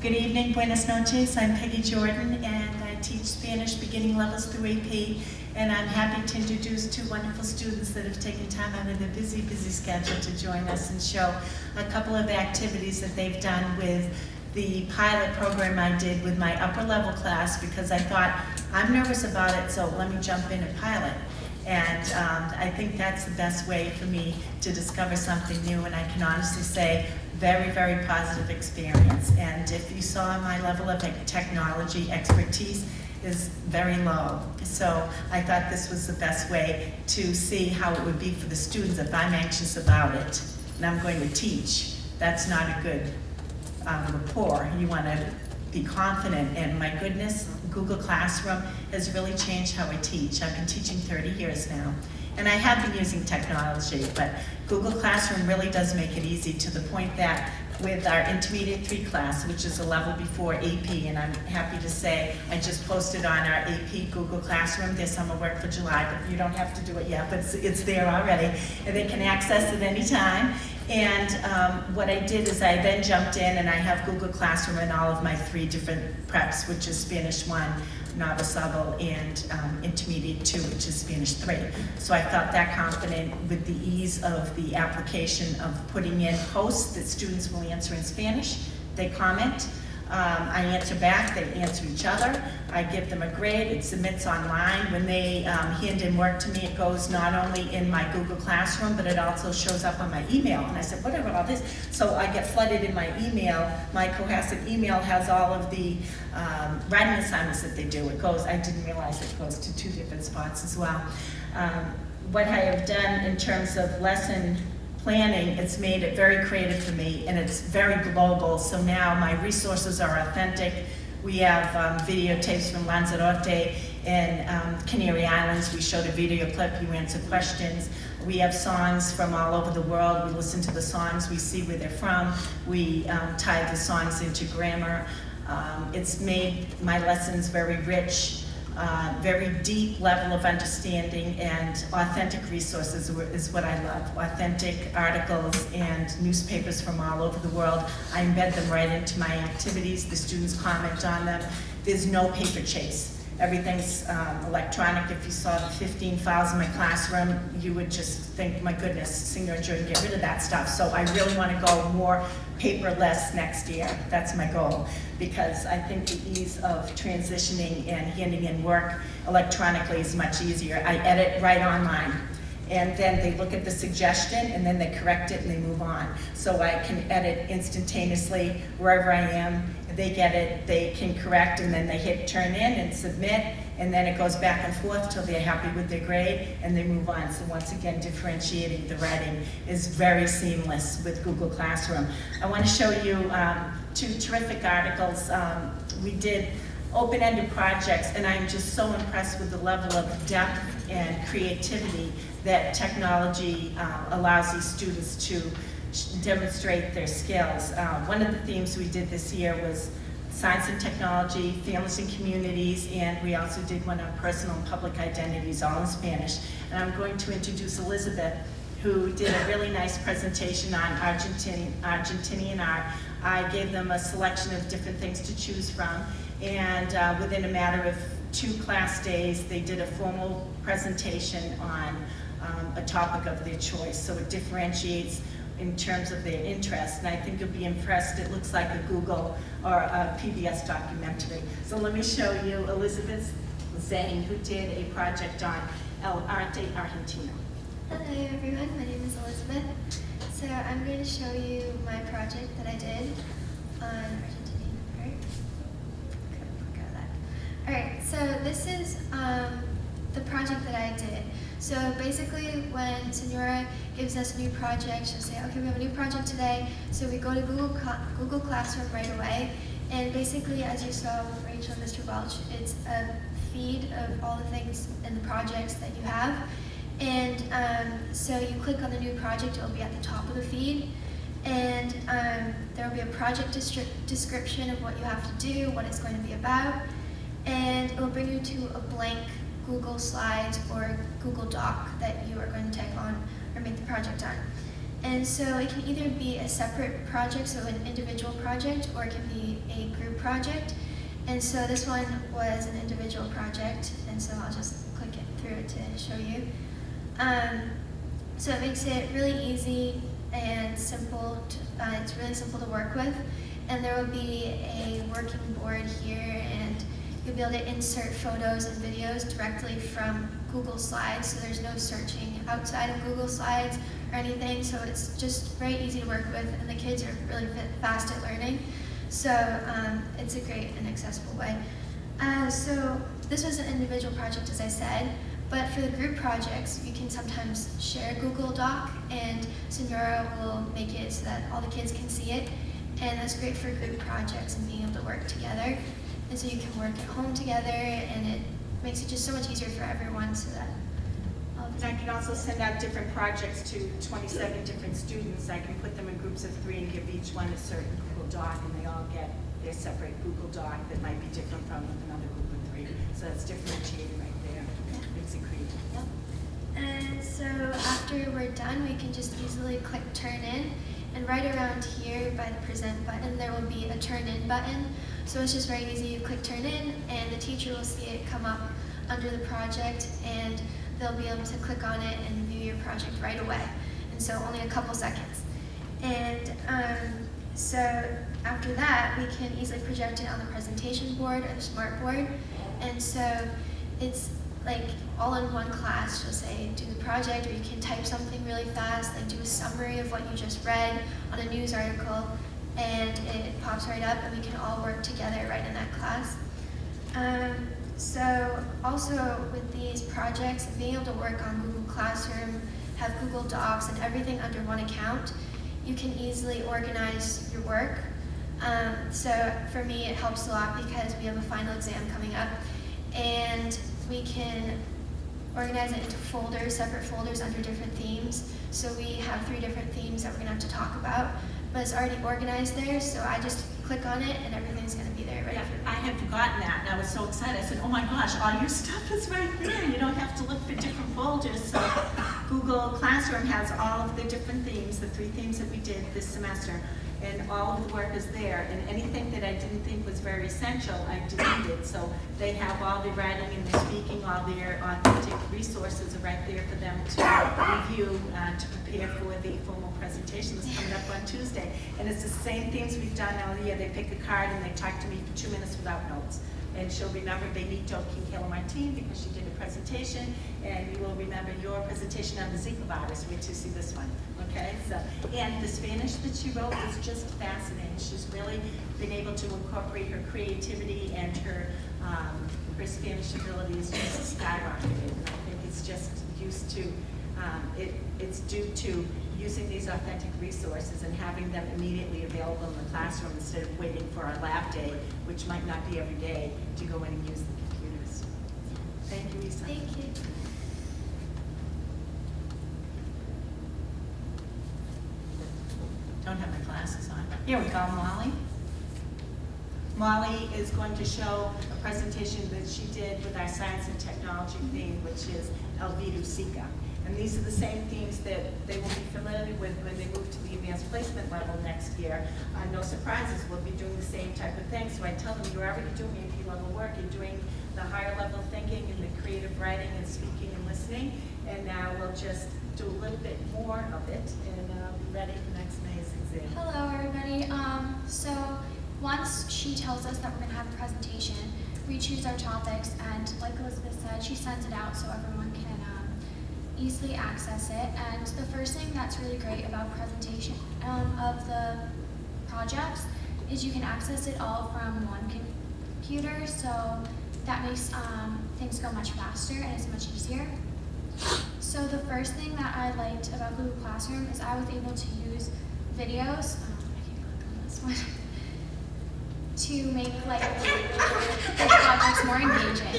Good evening, buenas noches. I'm Peggy Jordan, and I teach Spanish beginning levels through AP. And I'm happy to introduce two wonderful students that have taken time out of their busy, busy schedule to join us and show a couple of activities that they've done with the pilot program I did with my upper level class, because I thought, I'm nervous about it, so let me jump in and pilot. And I think that's the best way for me to discover something new, and I can honestly say, very, very positive experience. And if you saw my level of technology expertise is very low. So I thought this was the best way to see how it would be for the students if I'm anxious about it and I'm going to teach. That's not a good rapport. You want to be confident, and my goodness, Google Classroom has really changed how I teach. I've been teaching 30 years now. And I have been using technology, but Google Classroom really does make it easy, to the point that with our Intermediate 3 class, which is a level before AP, and I'm happy to say I just posted on our AP Google Classroom their summer work for July, but you don't have to do it yet, but it's there already, and they can access it anytime. And what I did is I then jumped in, and I have Google Classroom in all of my 3 different preps, which is Spanish 1, Novice Level, and Intermediate 2, which is Spanish 3. So I felt that confident with the ease of the application of putting in posts that students will answer in Spanish. They comment. I answer back, they answer each other. I give them a grade, it submits online. When they hand in work to me, it goes not only in my Google Classroom, but it also shows up on my email. And I said, what about all this? So I get flooded in my email. My Cohasset email has all of the writing assignments that they do. It goes, I didn't realize it goes to 2 different spots as well. What I have done in terms of lesson planning, it's made it very creative for me, and it's very global. So now my resources are authentic. We have videotapes from Lanzarote and Canary Islands. We showed a video clip, you answer questions. We have songs from all over the world. We listen to the songs, we see where they're from. We tie the songs into grammar. It's made my lessons very rich. Very deep level of understanding, and authentic resources is what I love. Authentic articles and newspapers from all over the world. I embed them right into my activities. The students comment on them. There's no paper chase. Everything's electronic. If you saw the 15 files in my classroom, you would just think, my goodness, Singer and Jordan, get rid of that stuff. So I really want to go more paperless next year. That's my goal, because I think the ease of transitioning and handing in work electronically is much easier. I edit right online, and then they look at the suggestion, and then they correct it and they move on. So I can edit instantaneously wherever I am. They get it, they can correct, and then they hit turn in and submit, and then it goes back and forth till they're happy with their grade, and they move on. So once again, differentiating the writing is very seamless with Google Classroom. I want to show you 2 terrific articles. We did open-ended projects, and I'm just so impressed with the level of depth and creativity that technology allows these students to demonstrate their skills. One of the themes we did this year was science and technology, families and communities, and we also did one on personal and public identities, all in Spanish. And I'm going to introduce Elizabeth, who did a really nice presentation on Argentinian art. I gave them a selection of different things to choose from, and within a matter of 2 class days, they did a formal presentation on a topic of their choice. So it differentiates in terms of their interest, and I think you'll be impressed. It looks like a Google or a PBS documentary. So let me show you Elizabeth Zane, who did a project on El Arte Argentino. Hello everyone, my name is Elizabeth. So I'm going to show you my project that I did on Argentinian art. Go with that. Alright, so this is the project that I did. So basically when Senora gives us a new project, she'll say, okay, we have a new project today. So we go to Google Classroom right away. And basically, as you saw with Rachel and Mr. Welch, it's a feed of all the things and the projects that you have. And so you click on the new project, it will be at the top of the feed. And there will be a project description of what you have to do, what it's going to be about. And it will bring you to a blank Google Slides or Google Doc that you are going to take on or make the project on. And so it can either be a separate project, so an individual project, or it can be a group project. And so this one was an individual project, and so I'll just click it through it to show you. So it makes it really easy and simple. It's really simple to work with. And there will be a working board here, and you'll be able to insert photos and videos directly from Google Slides, so there's no searching outside of Google Slides or anything, so it's just very easy to work with, and the kids are really fast at learning. So it's a great and accessible way. So this was an individual project, as I said, but for the group projects, you can sometimes share Google Doc, and Senora will make it so that all the kids can see it, and that's great for group projects and being able to work together. And so you can work at home together, and it makes it just so much easier for everyone, so that and I can also send out different projects to 27 different students. I can put them in groups of 3 and give each one a certain Google Doc, and they all get their separate Google Doc that might be different from another group of 3. So that's differentiating right there. Makes it creative. Yep. And so after we're done, we can just easily click Turn In, and right around here by the Present button, there will be a Turn In button. So it's just very easy. You click Turn In, and the teacher will see it come up under the project, and they'll be able to click on it and view your project right away. And so only a couple seconds. And so after that, we can easily project it on the presentation board or the smart board. And so it's like all in one class. You'll say, do the project, or you can type something really fast, like do a summary of what you just read on a news article, and it pops right up, and we can all work together right in that class. So also with these projects, being able to work on Google Classroom, have Google Docs and everything under one account, you can easily organize your work. So for me, it helps a lot because we have a final exam coming up, and we can organize it into folders, separate folders under different themes. So we have 3 different themes that we're gonna have to talk about, but it's already organized there, so I just click on it and everything's gonna be there ready for me. I had forgotten that, and I was so excited. I said, oh my gosh, all your stuff is right there. You don't have to look for different folders. So Google Classroom has all of the different themes, the 3 themes that we did this semester, and all of the work is there. And anything that I didn't think was very essential, I deleted. So they have all the writing and the speaking, all their authentic resources are right there for them to review, to prepare for the formal presentation that's coming up on Tuesday. And it's the same themes we've done all year. They pick a card and they talk to me for 2 minutes without notes. And she'll remember Benito Quinquela-Martin because she did a presentation, and you will remember your presentation on the Zika virus. Wait till you see this one, okay? So, and the Spanish that she wrote is just fascinating. She's really been able to incorporate her creativity, and her Spanish ability is just skyrocketed. And I think it's just used to, it's due to using these authentic resources and having them immediately available in the classroom instead of waiting for our lab day, which might not be every day, to go in and use the computers. Thank you, Lisa. Thank you. Don't have my glasses on. Here we go, Molly. Molly is going to show a presentation that she did with our science and technology theme, which is El Virus Zika. And these are the same themes that they will be familiar with when they move to the advanced placement level next year. No surprises, we'll be doing the same type of thing. So I tell them, you're already doing AP level work, you're doing the higher level thinking and the creative writing and speaking and listening. And now we'll just do a little bit more of it and be ready for next May's exam. Hello, everybody. So once she tells us that we're going to have a presentation, we choose our topics, and like Elizabeth said, she sends it out so everyone can easily access it. And the first thing that's really great about presentation of the projects is you can access it all from one computer, so that makes things go much faster and it's much easier. So the first thing that I liked about Google Classroom is I was able to use videos, I can't click on this one, to make like the projects more engaging.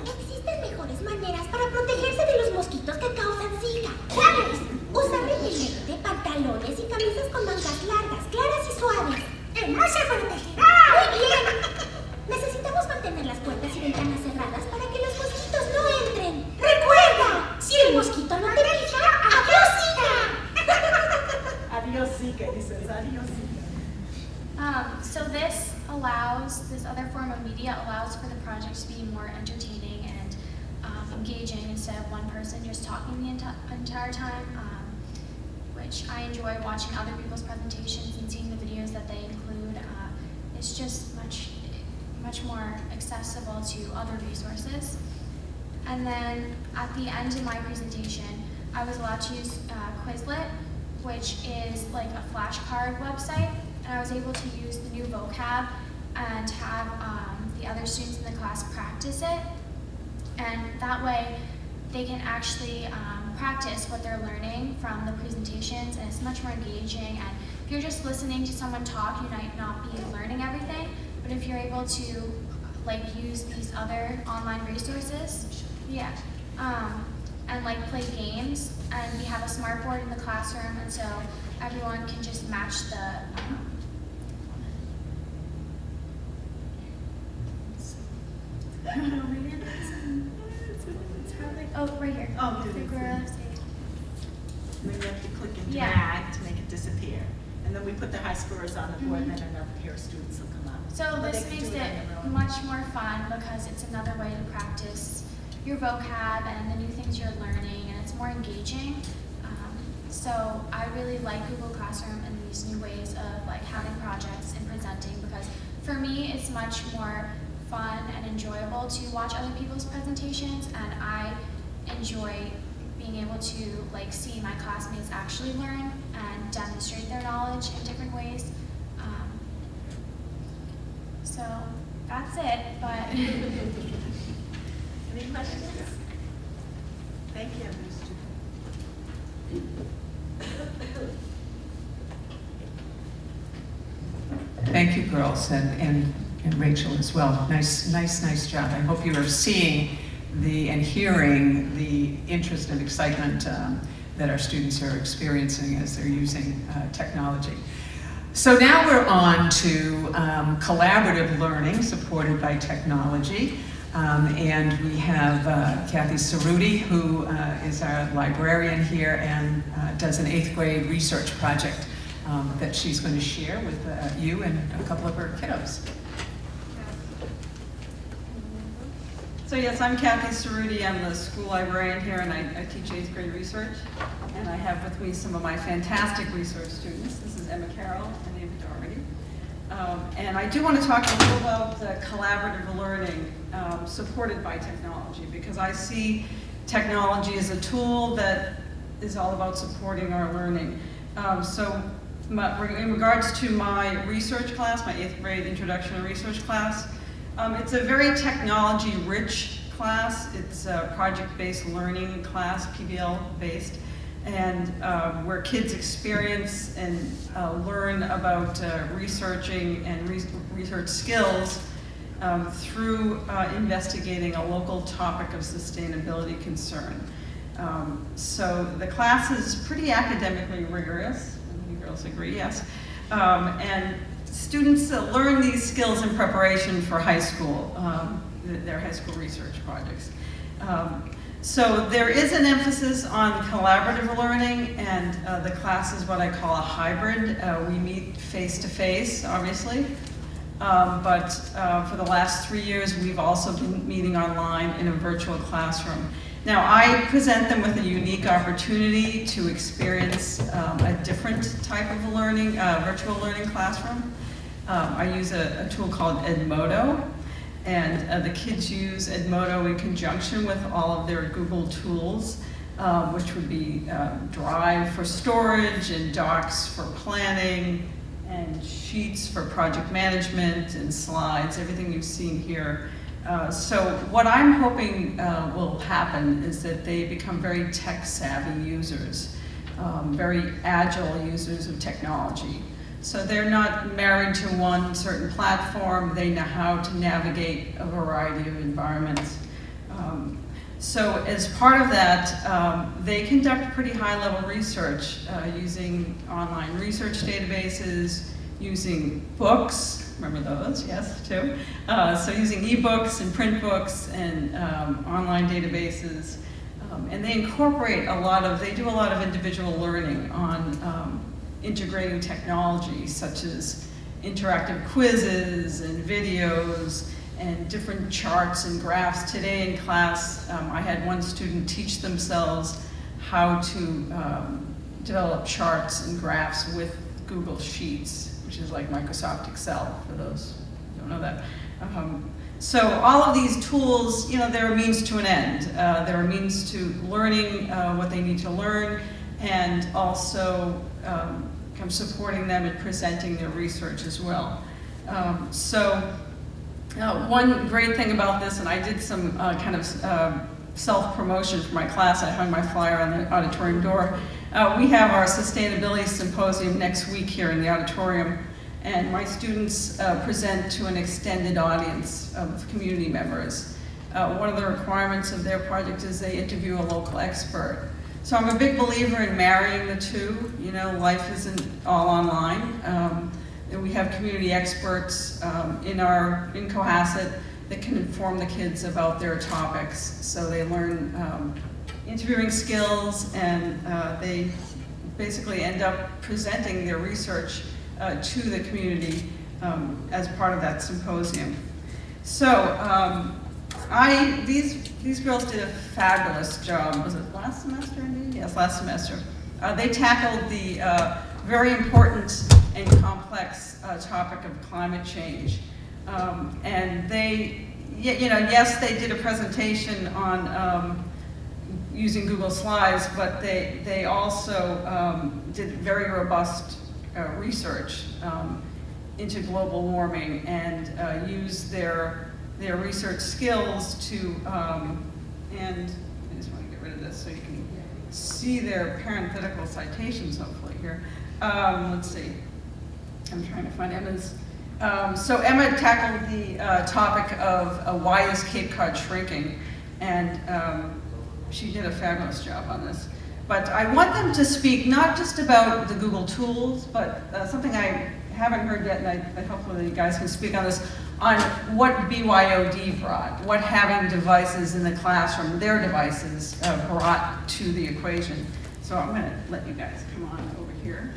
Existen mejores maneras para protegerse de los mosquitos que causan Zika. ¿Cuáles? Usar repelente, pantalones y camisas con mangas largas, claras y suaves. ¡El más se protegerá! ¡Muy bien! Necesitamos mantener las puertas y ventanas cerradas para que los mosquitos no entren. ¡Recuerda! Si el mosquito no te pica, ¡adiós, Zika! Adiós, Zika, dices, adiós, Zika. So this other form of media allows for the project to be more entertaining and engaging instead of one person just talking the entire time, which I enjoy watching other people's presentations and seeing the videos that they include. It's just much more accessible to other resources. And then at the end of my presentation, I was allowed to use Quizlet, which is like a flashcard website, and I was able to use the new vocab and have the other students in the class practice it. And that way, they can actually practice what they're learning from the presentations, and it's much more engaging. And if you're just listening to someone talk, you might not be learning everything, but if you're able to like use these other online resources, yeah, and like play games, and we have a smart board in the classroom, and so everyone can just match the oh, right here. Oh, The good. gorilla. Then you have to click and Yeah. drag to make it disappear. And then we put the high scores on the board, and then another pair of students will come up. So But this they can makes do it on their own. much more fun because it's another way to practice your vocab and the new things you're learning, and it's more engaging. So I really like Google Classroom and these new ways of like having projects and presenting, because for me it's much more fun and enjoyable to watch other people's presentations, and I enjoy being able to like see my classmates actually learn and demonstrate their knowledge in different ways. So that's it, but Any questions? Thank you. Thank you, girls, and Rachel as well. Nice job. I hope you are seeing and hearing the interest and excitement that our students are experiencing as they're using technology. So now we're on to collaborative learning supported by technology. And we have Kathy Cerruti, who is our librarian here and does an 8th grade research project that she's going to share with you and a couple of her kiddos. So yes, I'm Kathy Cerruti. I'm the school librarian here, and I teach 8th grade research. And I have with me some of my fantastic research students. This is Emma Carroll and Ava Doherty. And I do want to talk a little about collaborative learning supported by technology, because I see technology as a tool that is all about supporting our learning. In regards to my research class, my 8th grade introduction to research class, it's a very technology-rich class. It's a project-based learning class, PBL-based, and where kids experience and learn about researching and research skills through investigating a local topic of sustainability concern. So the class is pretty academically rigorous. You girls agree, yes? And students learn these skills in preparation for high school, their high school research projects. So there is an emphasis on collaborative learning, and the class is what I call a hybrid. We meet face-to-face, obviously, but for the last 3 years, we've also been meeting online in a virtual classroom. Now, I present them with a unique opportunity to experience a different type of learning, virtual learning classroom. I use a tool called Edmodo, and the kids use Edmodo in conjunction with all of their Google tools, which would be Drive for storage, and Docs for planning, and Sheets for project management, and Slides, everything you've seen here. So what I'm hoping will happen is that they become very tech-savvy users, very agile users of technology. So they're not married to one certain platform. They know how to navigate a variety of environments. So as part of that, they conduct pretty high-level research using online research databases, using books, remember those, yes, too. So using ebooks and print books and online databases. And they incorporate they do a lot of individual learning on integrating technology, such as interactive quizzes and videos and different charts and graphs. Today in class, I had one student teach themselves how to develop charts and graphs with Google Sheets, which is like Microsoft Excel, for those who don't know that. So all of these tools, they're a means to an end. They're a means to learning what they need to learn, and also kind of supporting them in presenting their research as well. One great thing about this, and I did some kind of self-promotion for my class. I hung my flyer on the auditorium door. We have our sustainability symposium next week here in the auditorium, and my students present to an extended audience of community members. One of the requirements of their project is they interview a local expert. So I'm a big believer in marrying the two. Life isn't all online. And we have community experts in Cohasset that can inform the kids about their topics. So they learn interviewing skills, and they basically end up presenting their research to the community as part of that symposium. So these girls did a fabulous job. Was it last semester indeed? Yes, last semester. They tackled the very important and complex topic of climate change. And yes, they did a presentation on using Google Slides, but they also did very robust research into global warming, and used their research skills to, and I just want to get rid of this so you can see their parenthetical citations hopefully here. Let's see, I'm trying to find Emma's. So Emma tackled the topic of why is Cape Cod shrinking, and she did a fabulous job on this. But I want them to speak not just about the Google tools, but something I haven't heard yet, and I hopefully you guys can speak on this, on what BYOD brought, what having devices in the classroom, their devices, brought to the equation. So I'm going to let you guys come on over here.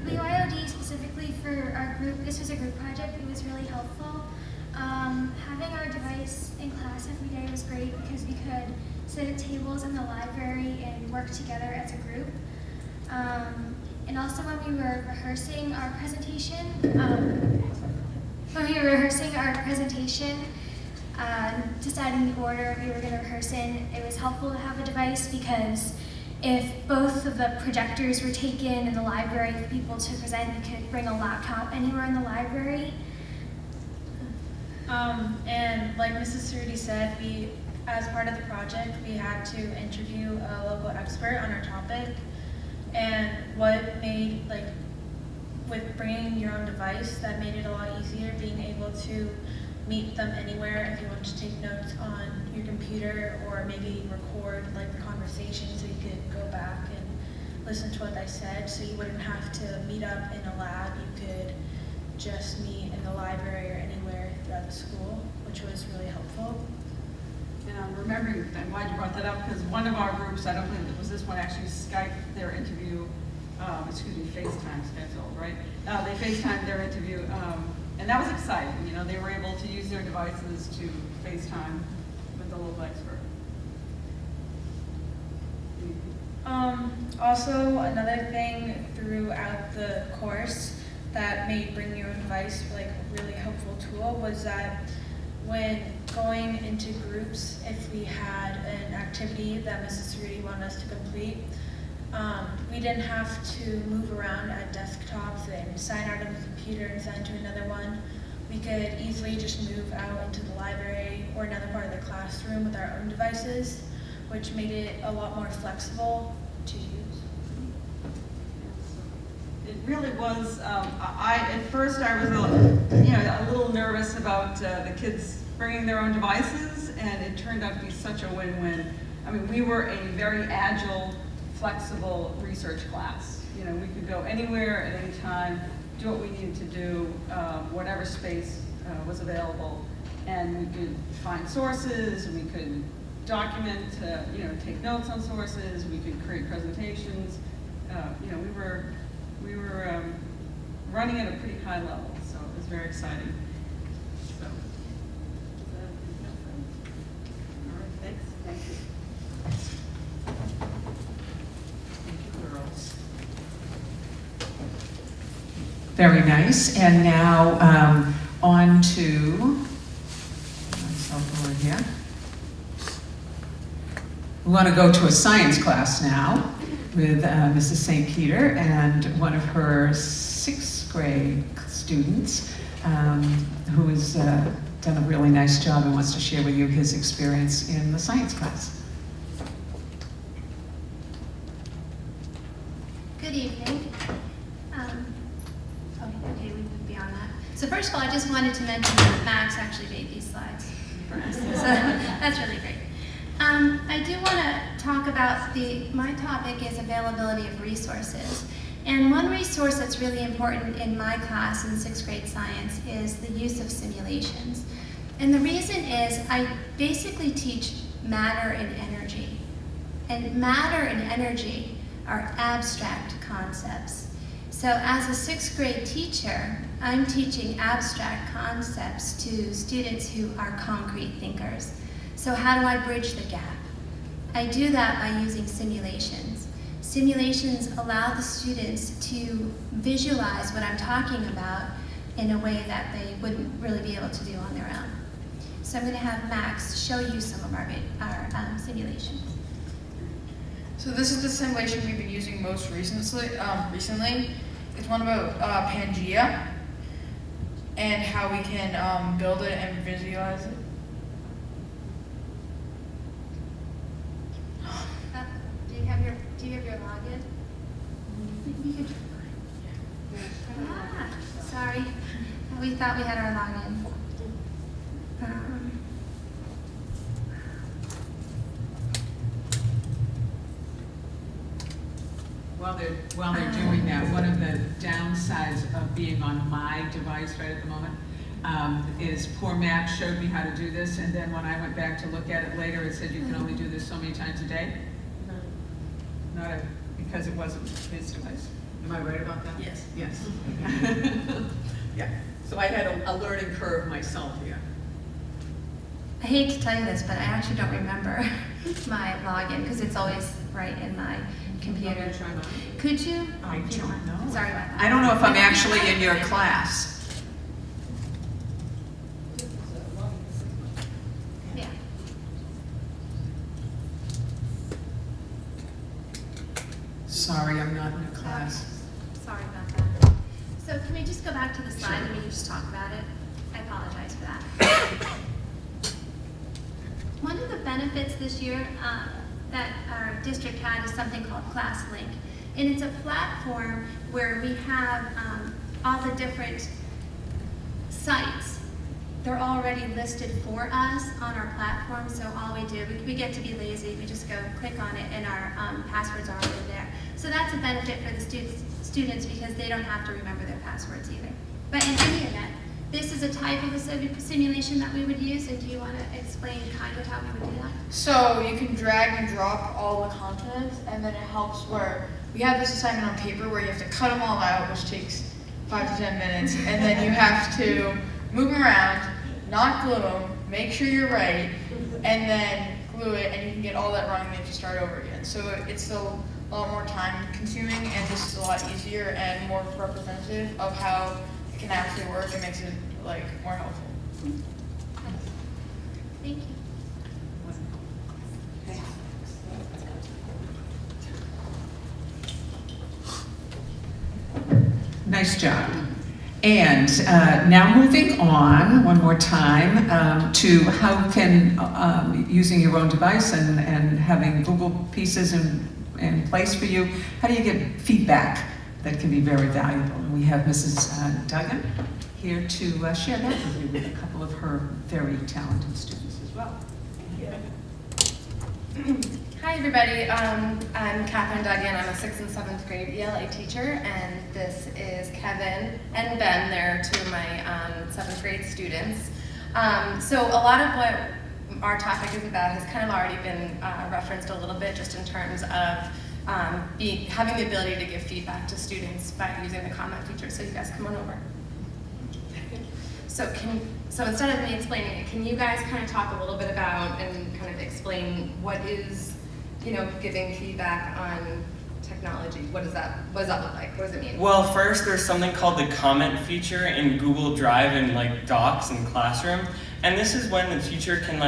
BYOD specifically for our group, this was a group project, it was really helpful. Having our device in class every day was great because we could sit at tables in the library and work together as a group. And also when we were rehearsing our presentation, deciding the order we were going to rehearse in, it was helpful to have a device because if both of the projectors were taken in the library for people to present, we could bring a laptop anywhere in the library. And like Mrs. Cerruti said, as part of the project, we had to interview a local expert on our topic. And what made, with bringing your own device, that made it a lot easier, being able to meet them anywhere if you wanted to take notes on your computer, or maybe record the conversation so you could go back and listen to what they said, so you wouldn't have to meet up in a lab. You could just meet in the library or anywhere throughout the school, which was really helpful. And I'm remembering, I'm glad you brought that up, because one of our groups, I don't think it was this one, actually Skyped their interview, FaceTime scheduled, right? They FaceTimed their interview, and that was exciting. They were able to use their devices to FaceTime with the local expert. Also, another thing throughout the course that made bring your own device a really helpful tool was that when going into groups, if we had an activity that Mrs. Cerruti wanted us to complete, we didn't have to move around at desktops and sign out of the computer and sign to another one. We could easily just move out into the library or another part of the classroom with our own devices, which made it a lot more flexible to use. It really was, at first I was a little nervous about the kids bringing their own devices, and it turned out to be such a win-win. I mean, we were a very agile, flexible research class. You know, we could go anywhere at any time, do what we needed to do, whatever space was available, and we could find sources, and we could document, take notes on sources, we could create presentations. We were running at a pretty high level, so it was very exciting. So, all right, thanks. Thank you. Thank you, girls. Very nice. And now on to myself over here. We want to go to a science class now with Mrs. St. Peter and one of her 6th grade students who has done a really nice job and wants to share with you his experience in the science class. Good evening. Okay, we move beyond that. So first of all, I just wanted to mention that Max actually made these slides for us. So that's really great. I do want to talk about my topic is availability of resources. And one resource that's really important in my class in 6th grade science is the use of simulations. And the reason is I basically teach matter and energy. And matter and energy are abstract concepts. So as a 6th grade teacher, I'm teaching abstract concepts to students who are concrete thinkers. So how do I bridge the gap? I do that by using simulations. Simulations allow the students to visualize what I'm talking about in a way that they wouldn't really be able to do on their own. So I'm going to have Max show you some of our simulations. So this is the simulation we've been using most recently. It's one about Pangea and how we can build it and visualize it. Do you have your login? Sorry, we thought we had our login. While they're doing that, one of the downsides of being on my device right at the moment is poor Matt showed me how to do this, and then when I went back to look at it later, it said you can only do this so many times a day. Because it wasn't his device. Am I right about that? Yes. Yes. Yeah. So I had a learning curve myself here. I hate to tell you this, but I actually don't remember my login because it's always right in my computer. Could you? I don't know. Sorry about that. I don't know if I'm actually in your class. Yeah. Sorry, I'm not in a class. Sorry about that. So can we just go back to the slide and we can just talk about it? I apologize for that. One of the benefits this year that our district had is something called ClassLink. And it's a platform where we have all the different sites. They're already listed for us on our platform, so all we do, we get to be lazy, we just go click on it and our passwords are already there. So that's a benefit for the students because they don't have to remember their passwords either. But in any event, this is a type of a simulation that we would use, and do you want to explain kind of how we would do that? So you can drag and drop all the content, and then it helps where we have this assignment on paper where you have to cut them all out, which takes 5 to 10 minutes, and then you have to move them around, not glue them, make sure you're right, and then glue it, and you can get all that wrong and you have to start over again. So it's a lot more time consuming, and this is a lot easier and more representative of how it can actually work. It makes it like more helpful. Thank you. Nice job. And now moving on one more time to how can, using your own device and having Google pieces in place for you, how do you get feedback that can be very valuable. And we have Mrs. Duggan here to share that with you with a couple of her very talented students as well. Hi everybody, I'm Catherine Duggan. I'm a 6th and 7th grade ELA teacher, and this is Kevin and Ben. They're two of my 7th grade students. So a lot of what our topic is about has kind of already been referenced a little bit, just in terms of having the ability to give feedback to students by using the comment feature. So you guys come on over. So instead of me explaining it, can you guys kind of talk a little bit about and kind of explain what is, giving feedback on technology? What does that look like? What does it mean? Well, first there's something called the comment feature in Google Drive and like Docs and Classroom, and this is when the teacher can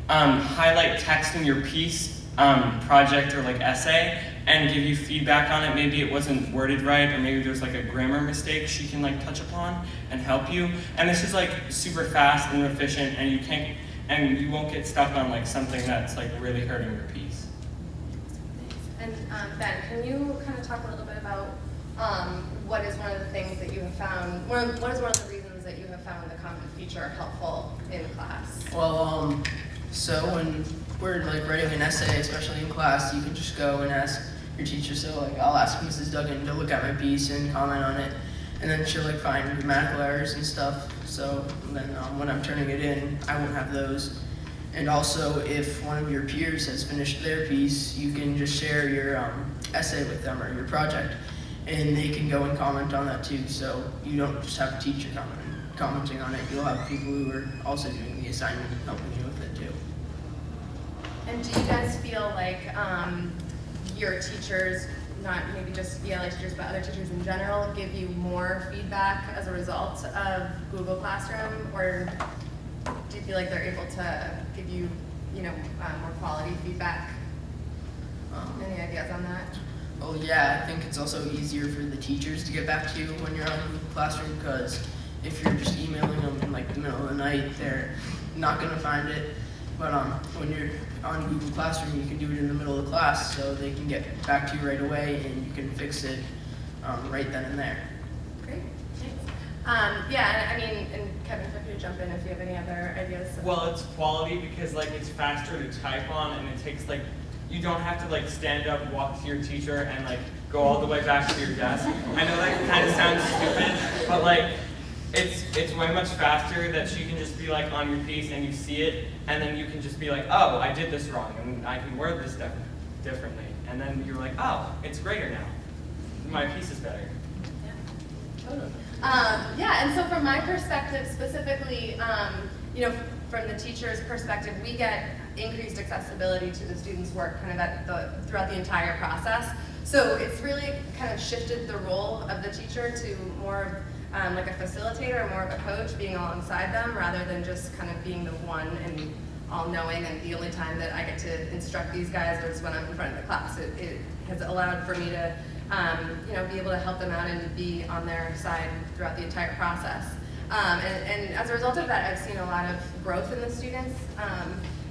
highlight text in your piece, project or essay, and give you feedback on it. Maybe it wasn't worded right, or maybe there's a grammar mistake she can touch upon and help you. And this is super fast and efficient, and you won't get stuck on something that's really hurting your piece. And Ben, can you kind of talk a little bit about what is one of the things that you have found, what is one of the reasons that you have found the comment feature helpful in class? Well, so when we're writing an essay, especially in class, you can just go and ask your teacher. So I'll ask Mrs. Duggan to look at my piece and comment on it, and then she'll find grammatical errors and stuff. So then when I'm turning it in, I won't have those. And also, if one of your peers has finished their piece, you can just share your essay with them or your project, and they can go and comment on that too. So you don't just have a teacher commenting on it. You'll have people who are also doing the assignment and helping you with it too. And do you guys feel like your teachers, not maybe just ELA teachers, but other teachers in general, give you more feedback as a result of Google Classroom, or do you feel like they're able to give you, more quality feedback? Any ideas on that? Well, yeah, I think it's also easier for the teachers to get back to you when you're on Google Classroom, because if you're just emailing them in the middle of the night, they're not going to find it. But when you're on Google Classroom, you can do it in the middle of the class, so they can get back to you right away, and you can fix it right then and there. Great, thanks. Yeah, and Kevin, feel free to jump in if you have any other ideas. Well, it's quality because it's faster to type on, and it takes you don't have to stand up, walk to your teacher, and go all the way back to your desk. I know that kind of sounds stupid, but it's way much faster that she can just be on your piece and you see it, and then you can just be oh, I did this wrong, and I can word this differently, and then you're oh, it's greater now. My piece is better. Yeah, totally. And so from my perspective specifically, from the teacher's perspective, we get increased accessibility to the students' work kind of throughout the entire process. So it's really kind of shifted the role of the teacher to more of a facilitator or more of a coach, being alongside them rather than just kind of being the one and all-knowing, and the only time that I get to instruct these guys is when I'm in front of the class. It has allowed for me to be able to help them out and be on their side throughout the entire process. And as a result of that, I've seen a lot of growth in the students.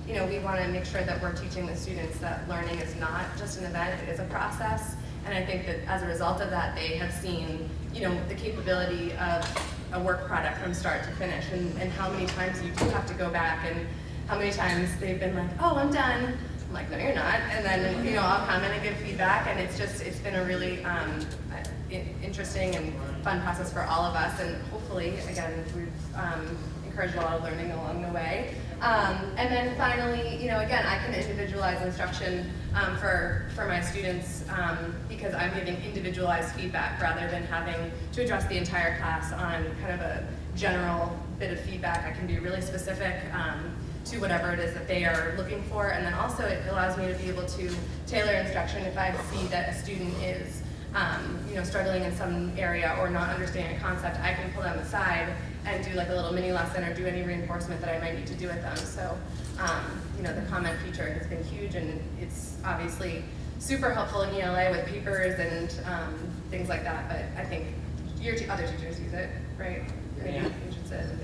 We want to make sure that we're teaching the students that learning is not just an event, it is a process. And I think that as a result of that, they have seen, the capability of a work product from start to finish, and how many times you do have to go back, and how many times they've been oh, I'm done. I'm no, you're not. And then, I'll come in and give feedback, and it's been a really interesting and fun process for all of us, and hopefully, again, we've encouraged a lot of learning along the way. And then finally, again, I can individualize instruction for my students because I'm giving individualized feedback rather than having to address the entire class on kind of a general bit of feedback. I can be really specific to whatever it is that they are looking for, and then also it allows me to be able to tailor instruction if I see that a student is struggling in some area or not understanding a concept. I can pull them aside and do a little mini lesson or do any reinforcement that I might need to do with them. So, the comment feature has been huge, and it's obviously super helpful in ELA with papers and things like that, but I think other teachers use it, right? Yeah.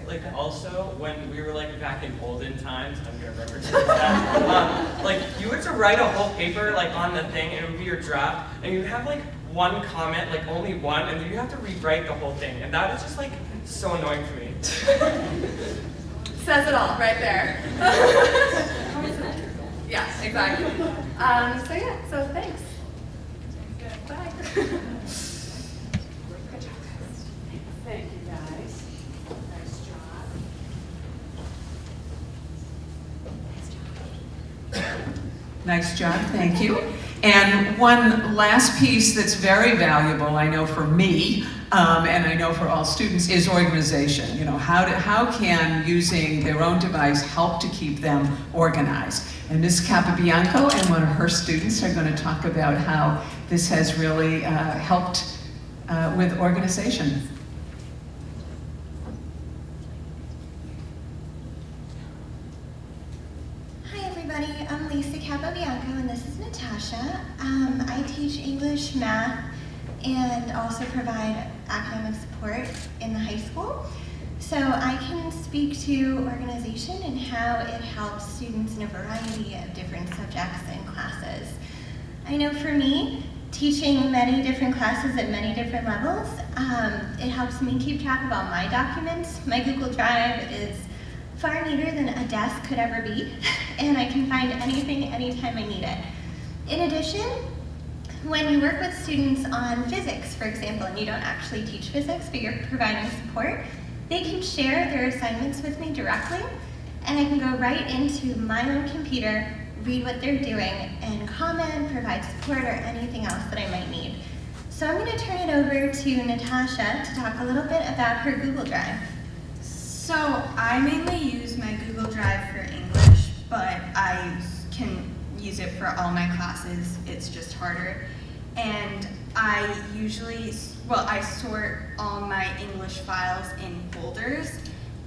Like also, when we were back in olden times, I'm gonna reference that. You had to write a whole paper on the thing, and it would be your draft, and you'd have one comment, like only one, and then you have to rewrite the whole thing. And that is just like so annoying for me. Says it all right there. Yeah, exactly. So thanks. Bye. Thank you, guys. Nice job. Nice job, thank you. And one last piece that's very valuable, I know for me, and I know for all students, is organization. You know, how can using their own device help to keep them organized? And Ms. Capabianco and one of her students are going to talk about how this has really helped with organization. Hi everybody, I'm Lisa Capabianco and this is Natasha. I teach English, math, and also provide academic support in the high school. So I can speak to organization and how it helps students in a variety of different subjects and classes. I know for me, teaching many different classes at many different levels, it helps me keep track of all my documents. My Google Drive is far neater than a desk could ever be, and I can find anything anytime I need it. In addition, when you work with students on physics, for example, and you don't actually teach physics, but you're providing support, they can share their assignments with me directly, and I can go right into my own computer, read what they're doing, and comment, provide support, or anything else that I might need. So I'm going to turn it over to Natasha to talk a little bit about her Google Drive. So I mainly use my Google Drive for English, but I can use it for all my classes. It's just harder. And I usually, I sort all my English files in folders,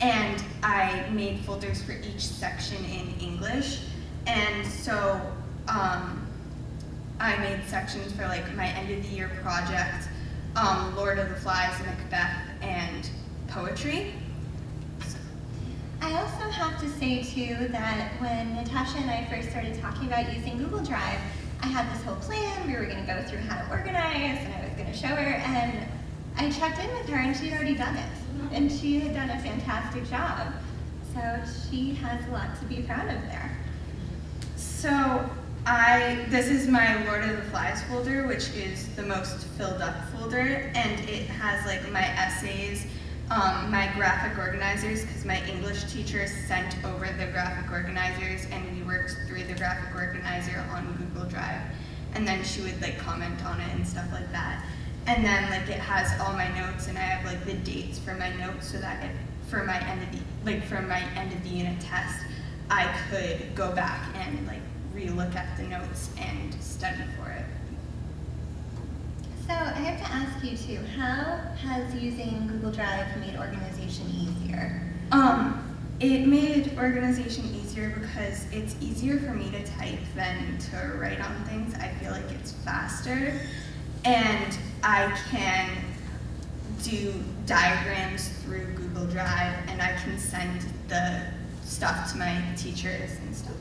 and I made folders for each section in English. And so I made sections for like my end of the year project, Lord of the Flies, Macbeth, and poetry. I also have to say too that when Natasha and I first started talking about using Google Drive, I had this whole plan. We were going to go through how to organize, and I was going to show her, and I checked in with her and she had already done it. And she had done a fantastic job. So she has a lot to be proud of there. So this is my Lord of the Flies folder, which is the most filled up folder, and it has like my essays, my graphic organizers, because my English teacher sent over the graphic organizers and we worked through the graphic organizer on Google Drive. And then she would like comment on it and stuff like that. And then like it has all my notes, and I have like the dates for my notes so that for my end of the unit test, I could go back and like re-look at the notes and study for it. So I have to ask you too, how has using Google Drive made organization easier? It made organization easier because it's easier for me to type than to write on things. I feel like it's faster, and I can do diagrams through Google Drive, and I can send the stuff to my teachers and stuff.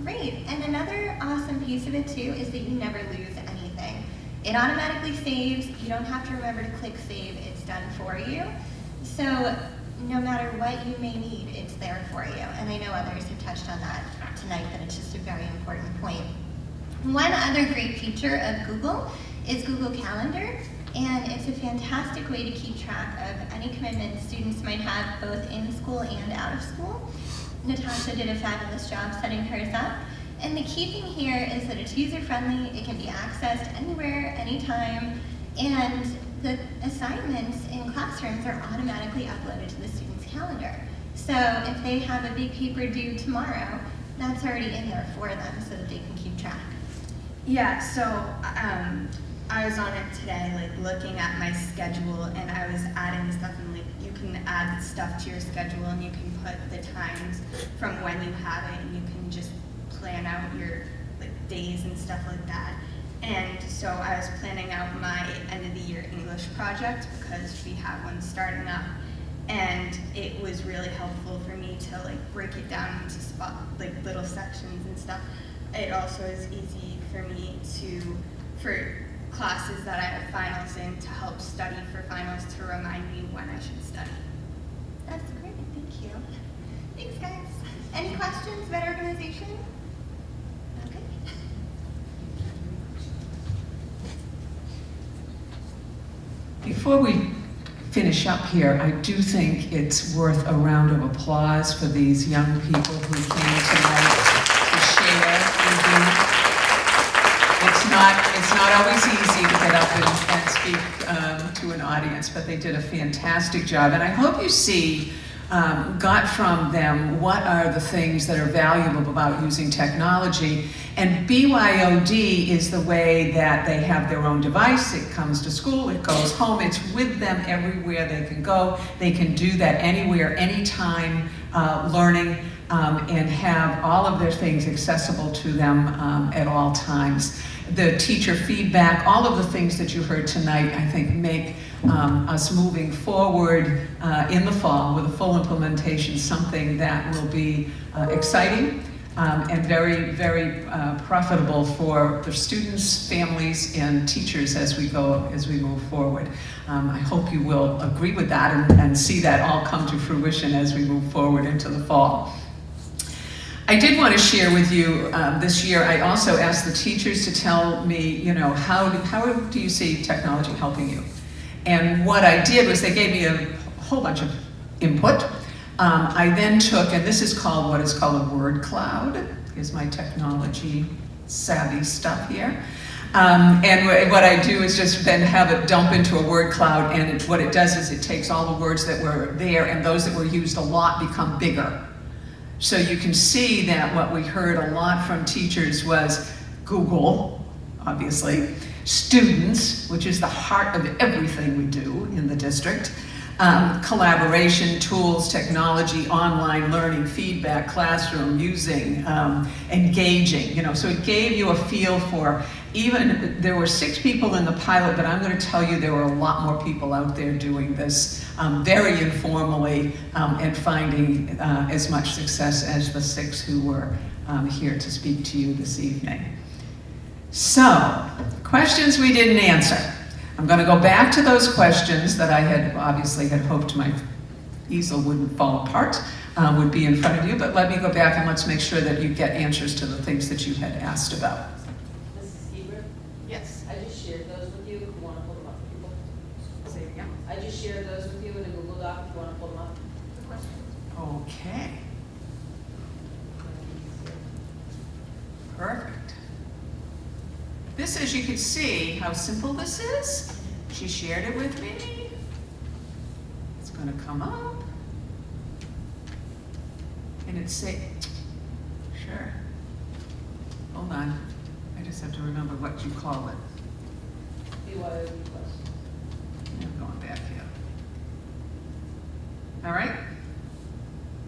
Great, and another awesome piece of it too is that you never lose anything. It automatically saves, you don't have to remember to click save, it's done for you. So no matter what you may need, it's there for you. And I know others have touched on that tonight, but it's just a very important point. One other great feature of Google is Google Calendar, and it's a fantastic way to keep track of any commitments students might have both in school and out of school. Natasha did a fabulous job setting hers up. And the key thing here is that it's user-friendly, it can be accessed anywhere, anytime, and the assignments in classrooms are automatically uploaded to the student's calendar. So if they have a big paper due tomorrow, that's already in there for them so that they can keep track. Yeah, so I was on it today, like looking at my schedule, and I was adding stuff, and like you can add stuff to your schedule, and you can put the times from when you have it, and you can just plan out your like days and stuff like that. And so I was planning out my end of the year English project because we have one starting up, and it was really helpful for me to like break it down into little sections and stuff. It also is easy for me to, classes that I have finals in to help study for finals to remind me when I should study. That's great, thank you. Thanks, guys. Any questions about organization? Okay. Before we finish up here, I do think it's worth a round of applause for these young people who came tonight to share with you. It's not always easy to get up and speak to an audience, but they did a fantastic job. And I hope you see, got from them what are the things that are valuable about using technology. And BYOD is the way that they have their own device. It comes to school, it goes home, it's with them everywhere they can go. They can do that anywhere, anytime, learning, and have all of their things accessible to them at all times. The teacher feedback, all of the things that you heard tonight, I think make us moving forward in the fall with a full implementation something that will be exciting and very, very profitable for the students, families, and teachers as we move forward. I hope you will agree with that and see that all come to fruition as we move forward into the fall. I did want to share with you this year, I also asked the teachers to tell me, how do you see technology helping you? And what I did was they gave me a whole bunch of input. I then took, and this is called what is called a word cloud. Here's my technology savvy stuff here. And what I do is just then have it dump into a word cloud, and what it does is it takes all the words that were there and those that were used a lot become bigger. So you can see that what we heard a lot from teachers was Google, obviously, students, which is the heart of everything we do in the district, collaboration, tools, technology, online learning, feedback, classroom, using, engaging, so it gave you a feel for, even, there were 6 people in the pilot, but I'm going to tell you there were a lot more people out there doing this very informally and finding as much success as the 6 who were here to speak to you this evening. So, questions we didn't answer. I'm going to go back to those questions that I had obviously had hoped my easel wouldn't fall apart, would be in front of you, but let me go back and let's make sure that you get answers to the things that you had asked about. Yes. I just shared those with you if you want to pull them up for people. Say it again. I just shared those with you in a Google Doc if you want to pull them up. Okay. Perfect. This, as you can see, how simple this is. She shared it with me. It's going to come up. And it's sure. Hold on. I just have to remember what you call it. BYOD plus. I'm going back here. All right?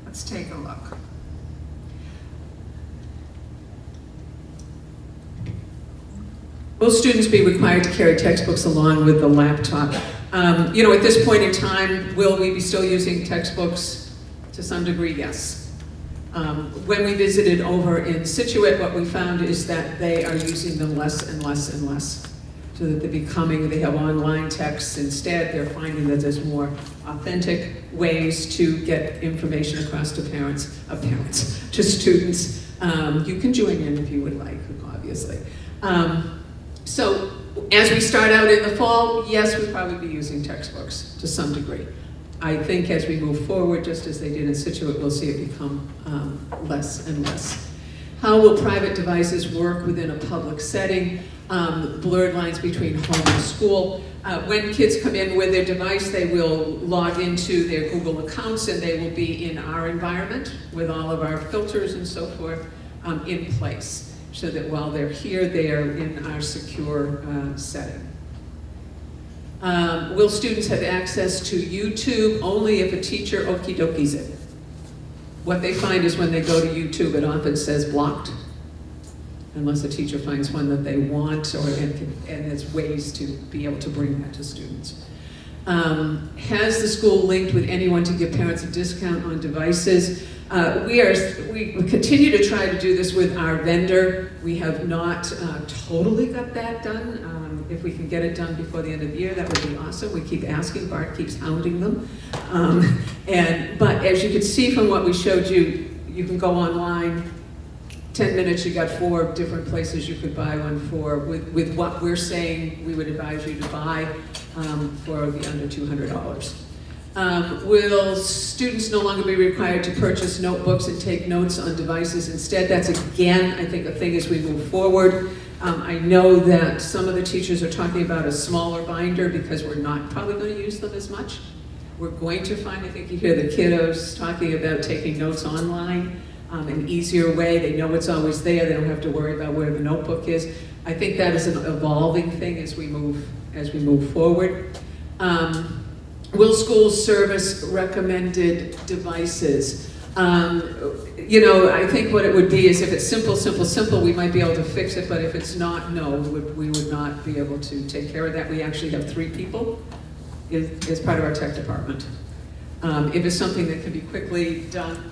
Let's take a look. Will students be required to carry textbooks along with the laptop? At this point in time, will we be still using textbooks? To some degree, yes. When we visited over in Situate, what we found is that they are using them less and less and less. So that they have online texts instead. They're finding that there's more authentic ways to get information across to to students. You can join in if you would like, obviously. So as we start out in the fall, yes, we'll probably be using textbooks to some degree. I think as we move forward, just as they did in Situate, we'll see it become less and less. How will private devices work within a public setting? Blurred lines between home and school. When kids come in with their device, they will log into their Google accounts and they will be in our environment with all of our filters and so forth in place. So that while they're here, they are in our secure setting. Will students have access to YouTube only if a teacher okie dokies it? What they find is when they go to YouTube, it often says blocked, unless a teacher finds one that they want, and there's ways to be able to bring that to students. Has the school linked with anyone to give parents a discount on devices? We continue to try to do this with our vendor. We have not totally got that done. If we can get it done before the end of the year, that would be awesome. We keep asking, Bart keeps hounding them. But as you can see from what we showed you, you can go online, 10 minutes, you got 4 different places you could buy one for. With what we're saying, we would advise you to buy for the under $200. Will students no longer be required to purchase notebooks and take notes on devices instead? That's again, I think, a thing as we move forward. I know that some of the teachers are talking about a smaller binder because we're not probably going to use them as much. We're going to find, I think you hear the kiddos talking about taking notes online, an easier way. They know it's always there. They don't have to worry about where the notebook is. I think that is an evolving thing as we move forward. Will schools service recommended devices? You know, I think what it would be is if it's simple, we might be able to fix it, but if it's not, no, we would not be able to take care of that. We actually have 3 people as part of our tech department. If it's something that can be quickly done,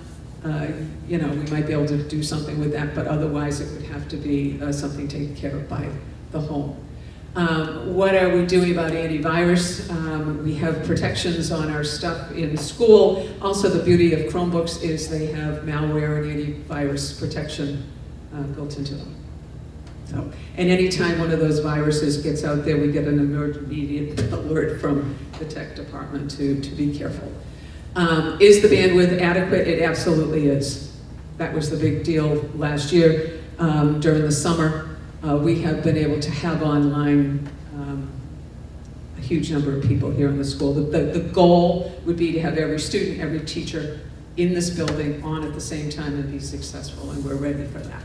you know, we might be able to do something with that, but otherwise it would have to be something taken care of by the home. What are we doing about antivirus? We have protections on our stuff in school. Also, the beauty of Chromebooks is they have malware and antivirus protection built into them. So, and anytime one of those viruses gets out there, we get an immediate alert from the tech department to be careful. Is the bandwidth adequate? It absolutely is. That was the big deal last year during the summer. We have been able to have online a huge number of people here in the school. The goal would be to have every student, every teacher in this building on at the same time and be successful, and we're ready for that.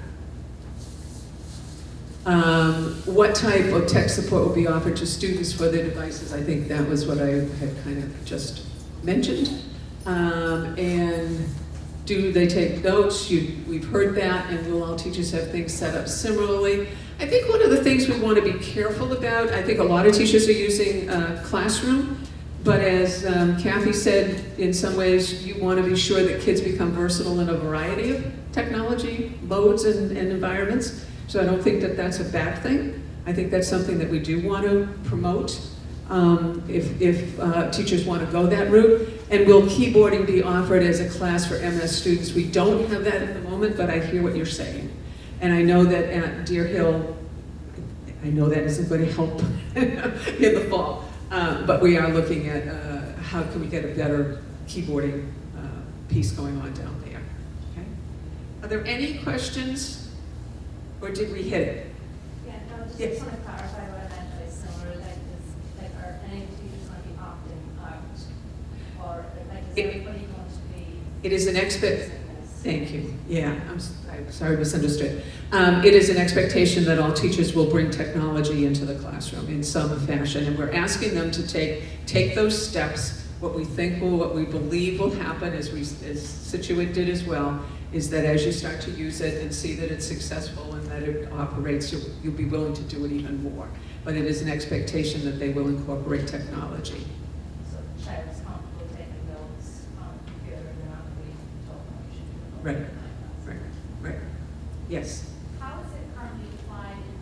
What type of tech support will be offered to students for their devices? I think that was what I had kind of just mentioned. And do they take notes? We've heard that, and will all teachers have things set up similarly? I think one of the things we want to be careful about, I think a lot of teachers are using Classroom, but as Kathy said, in some ways you want to be sure that kids become versatile in a variety of technology modes and environments. So I don't think that that's a bad thing. I think that's something that we do want to promote if teachers want to go that route. And will keyboarding be offered as a class for MS students? We don't have that at the moment, but I hear what you're saying. And I know that at Deer Hill, I know that isn't going to help in the fall, but we are looking at how can we get a better keyboarding piece going on down there. Okay? Are there any questions, or did we hit it? Yeah, no, just Yes. want to clarify what I meant by similar, like are any teachers going to be opting out? Or like is everybody going to be? It is an Thank you. Yeah, I'm sorry, misunderstood. It is an expectation that all teachers will bring technology into the classroom in some fashion, and we're asking them to take those steps. What we believe will happen, as Situate did as well, is that as you start to use it and see that it's successful and that it operates, you'll be willing to do it even more. But it is an expectation that they will incorporate technology. So the child is comfortable taking notes on the computer and not being told what you should do. Right. Yes. How is it currently applied in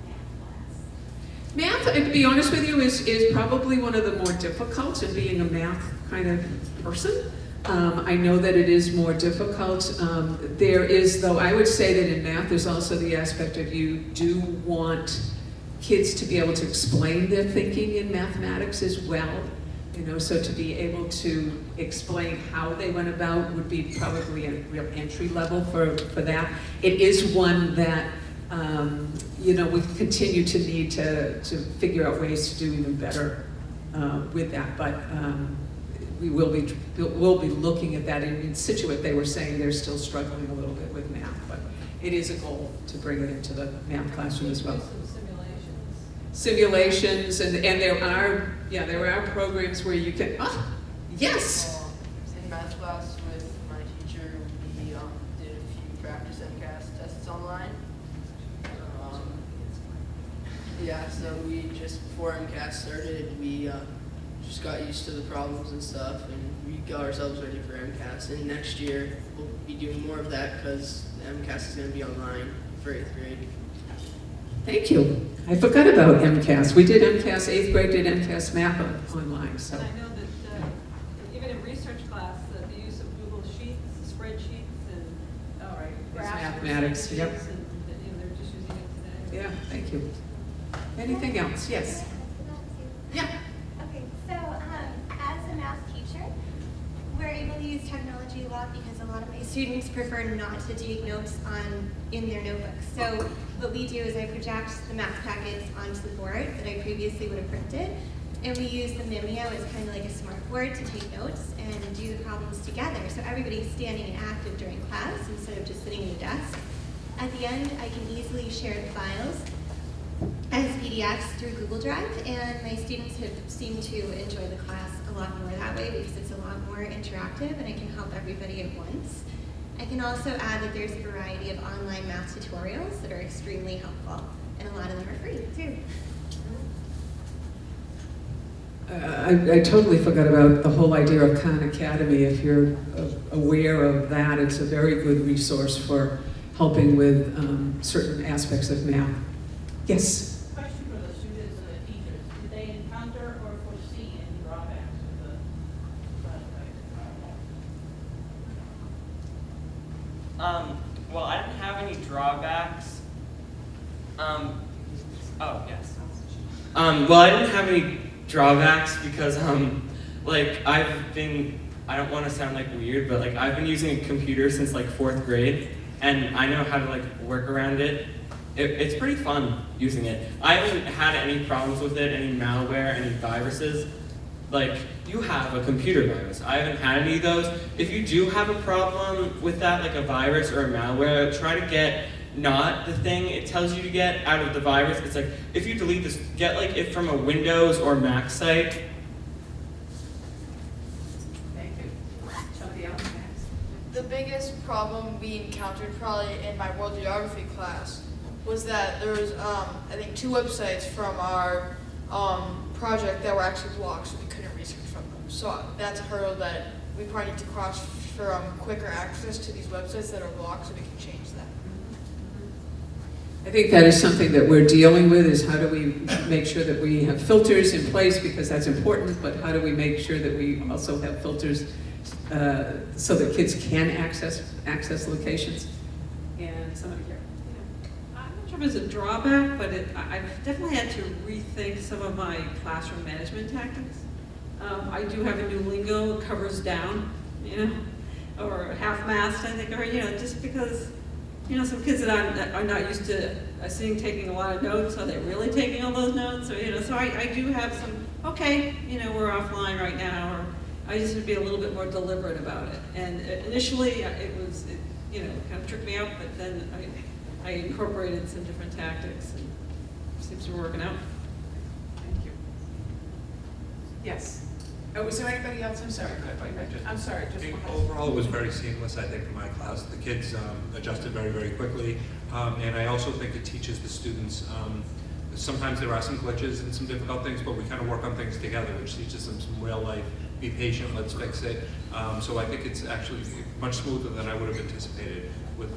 math class? Math, to be honest with you, is probably one of the more difficult in being a math kind of person. I know that it is more difficult. There is, though, I would say that in math there's also the aspect of you do want kids to be able to explain their thinking in mathematics as well. You know, so to be able to explain how they went about would be probably a real entry level for that. It is one that, you know, we continue to need to figure out ways to do even better with that. But we'll be looking at that. In Situate, they were saying they're still struggling a little bit with math, but it is a goal to bring it into the math classroom as well. Simulations, and there are programs where you can, yes! In math class with my teacher, we did a few practice MCAS tests online. Yeah, so we just, before MCAS started, we just got used to the problems and stuff, and we got ourselves ready for MCAS. And next year we'll be doing more of that because the MCAS is going to be online for 8th grade. Thank you. I forgot about MCAS. We did MCAS, 8th grade did MCAS math online, so. And I know that even in research class, the use of Google Sheets, spreadsheets, and All right. graphs. Mathematics, yep. And, they're just using it today. Yeah, thank you. Anything else? Yes. Yeah. Okay, so as a math teacher, we're able to use technology a lot because a lot of my students prefer not to take notes in their notebooks. So what we do is I project the math packets onto the board that I previously would have printed, and we use the Mimeo as kind of like a smartboard to take notes and do the problems together. So everybody's standing and active during class instead of just sitting at a desk. At the end, I can easily share the files as PDFs through Google Drive, and my students have seemed to enjoy the class a lot more that way because it's a lot more interactive and I can help everybody at once. I can also add that there's a variety of online math tutorials that are extremely helpful, and a lot of them are free too. I totally forgot about the whole idea of Khan Academy. If you're aware of that, it's a very good resource for helping with certain aspects of math. Yes? Question for the students and the teachers. Did they encounter or foresee any drawbacks with the Well, I didn't have any drawbacks. Oh, yes. Well, I didn't have any drawbacks because, like, I don't want to sound like weird, but like I've been using a computer since like 4th grade, and I know how to like work around it. It's pretty fun using it. I haven't had any problems with it, any malware, any viruses. Like, you have a computer virus. I haven't had any of those. If you do have a problem with that, like a virus or a malware, try to get not the thing it tells you to get out of the virus. It's like, if you delete this, get like it from a Windows or Mac site. Thank you. Somebody else next. The biggest problem we encountered probably in my world geography class was that there was, I think, 2 websites from our project that were actually blocked, so we couldn't research from them. So that's a hurdle that we probably need to cross for quicker access to these websites that are blocked, so we can change that. I think that is something that we're dealing with, is how do we make sure that we have filters in place, because that's important, but how do we make sure that we also have filters so that kids can access locations? And somebody here. I'm not sure if it's a drawback, but I've definitely had to rethink some of my classroom management tactics. I do have a new lingo, covers down, or half-mast, I think, or, just because, some kids that are not used to seeing taking a lot of notes, are they really taking all those notes? Or, so I do have some, okay, we're offline right now, or I just would be a little bit more deliberate about it. And initially, it kind of tricked me out, but then I incorporated some different tactics, and it seems to be working out. Thank you. Yes. Oh, was there anybody else? I'm sorry. I'm sorry. Just Overall, it was very seamless, I think, for my class. The kids adjusted very, very quickly. And I also think it teaches the students, sometimes there are some glitches and some difficult things, but we kind of work on things together, which teaches them some real life, be patient, let's fix it. So I think it's actually much smoother than I would have anticipated with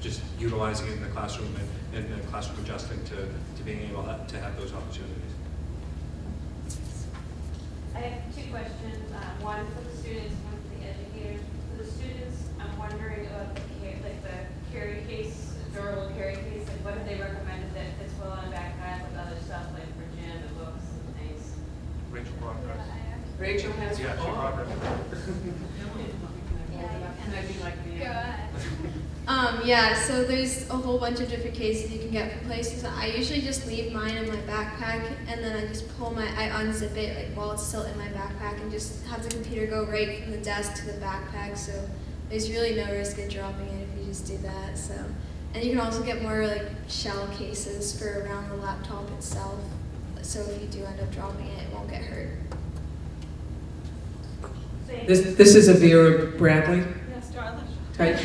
just utilizing it in the classroom and the classroom adjusting to being able to have those opportunities. I have 2 questions, one for the students, one for the educators. For the students, I'm wondering about the carry case, durable carry case, like what have they recommended that fits well on a backpack with other stuff, like for gym and books and things? Rachel Progress. Rachel has Yeah, she brought it. Can I be like the Yeah, so there's a whole bunch of different cases you can get from places. I usually just leave mine in my backpack, and then I just I unzip it like while it's still in my backpack, and just have the computer go right from the desk to the backpack. So there's really no risk of dropping it if you just do that. So, and you can also get more like shell cases for around the laptop itself. So if you do end up dropping it, it won't get hurt. This is a Vera Bradley Yes, darling. type.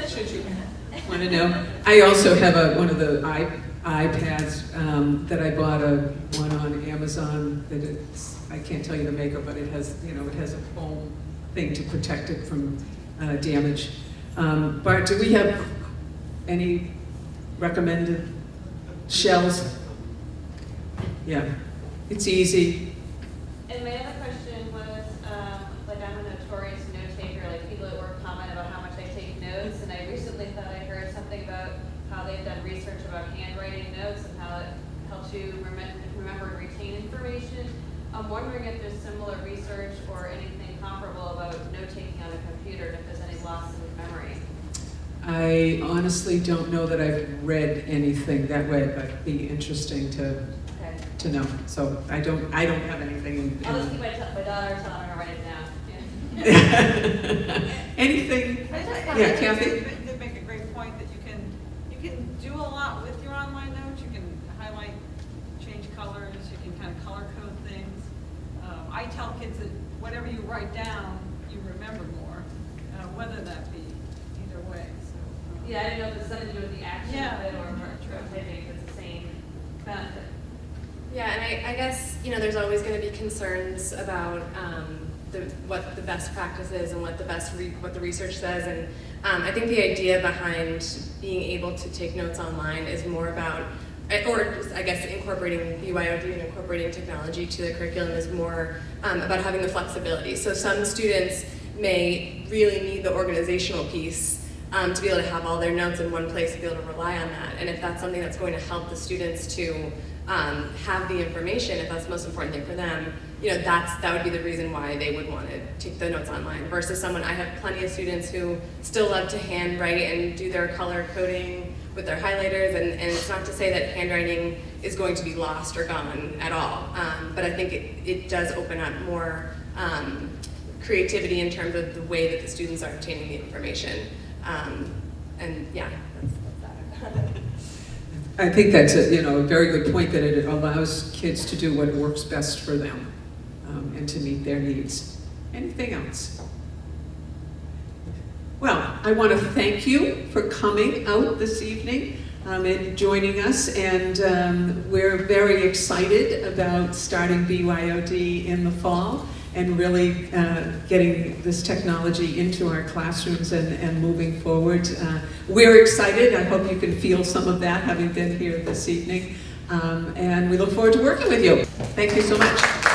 Should you want to know? I also have one of the iPads that I bought one on Amazon that I can't tell you the maker, but it has, it has a foam thing to protect it from damage. Bart, do we have any recommended shells? Yeah, it's easy. And my other question was, like I'm a notorious note taker, like people at work comment about how much I take notes, and I recently thought I heard something about how they've done research about handwriting notes and how it helps you remember and retain information. I'm wondering if there's similar research or anything comparable about note taking on a computer, and if there's any loss of memory. I honestly don't know that I've read anything that way, but it'd be interesting to know. So I don't have anything. I'll just keep my daughter telling her to write it down. Anything? Yeah, Kathy? They make a great point that you can do a lot with your online notes. You can highlight, change colors, you can kind of color code things. I tell kids that whatever you write down, you remember more, whether that be either way. So, yeah, I didn't know if it's something to do with the action of it or typing, if it's the same benefit. Yeah, and I guess, there's always going to be concerns about what the best practice is and what the research says. And I think the idea behind being able to take notes online is more about, or I guess incorporating BYOD and incorporating technology to the curriculum is more about having the flexibility. So some students may really need the organizational piece to be able to have all their notes in one place, to be able to rely on that. And if that's something that's going to help the students to have the information, if that's the most important thing for them, that would be the reason why they would want to take the notes online. Versus I have plenty of students who still love to handwrite and do their color coding with their highlighters, and it's not to say that handwriting is going to be lost or gone at all, but I think it does open up more creativity in terms of the way that the students are obtaining the information. And yeah, that's that. I think that's a very good point, that it allows kids to do what works best for them and to meet their needs. Anything else? Well, I want to thank you for coming out this evening and joining us, and we're very excited about starting BYOD in the fall and really getting this technology into our classrooms and moving forward. We're excited. I hope you can feel some of that having been here this evening. And we look forward to working with you. Thank you so much.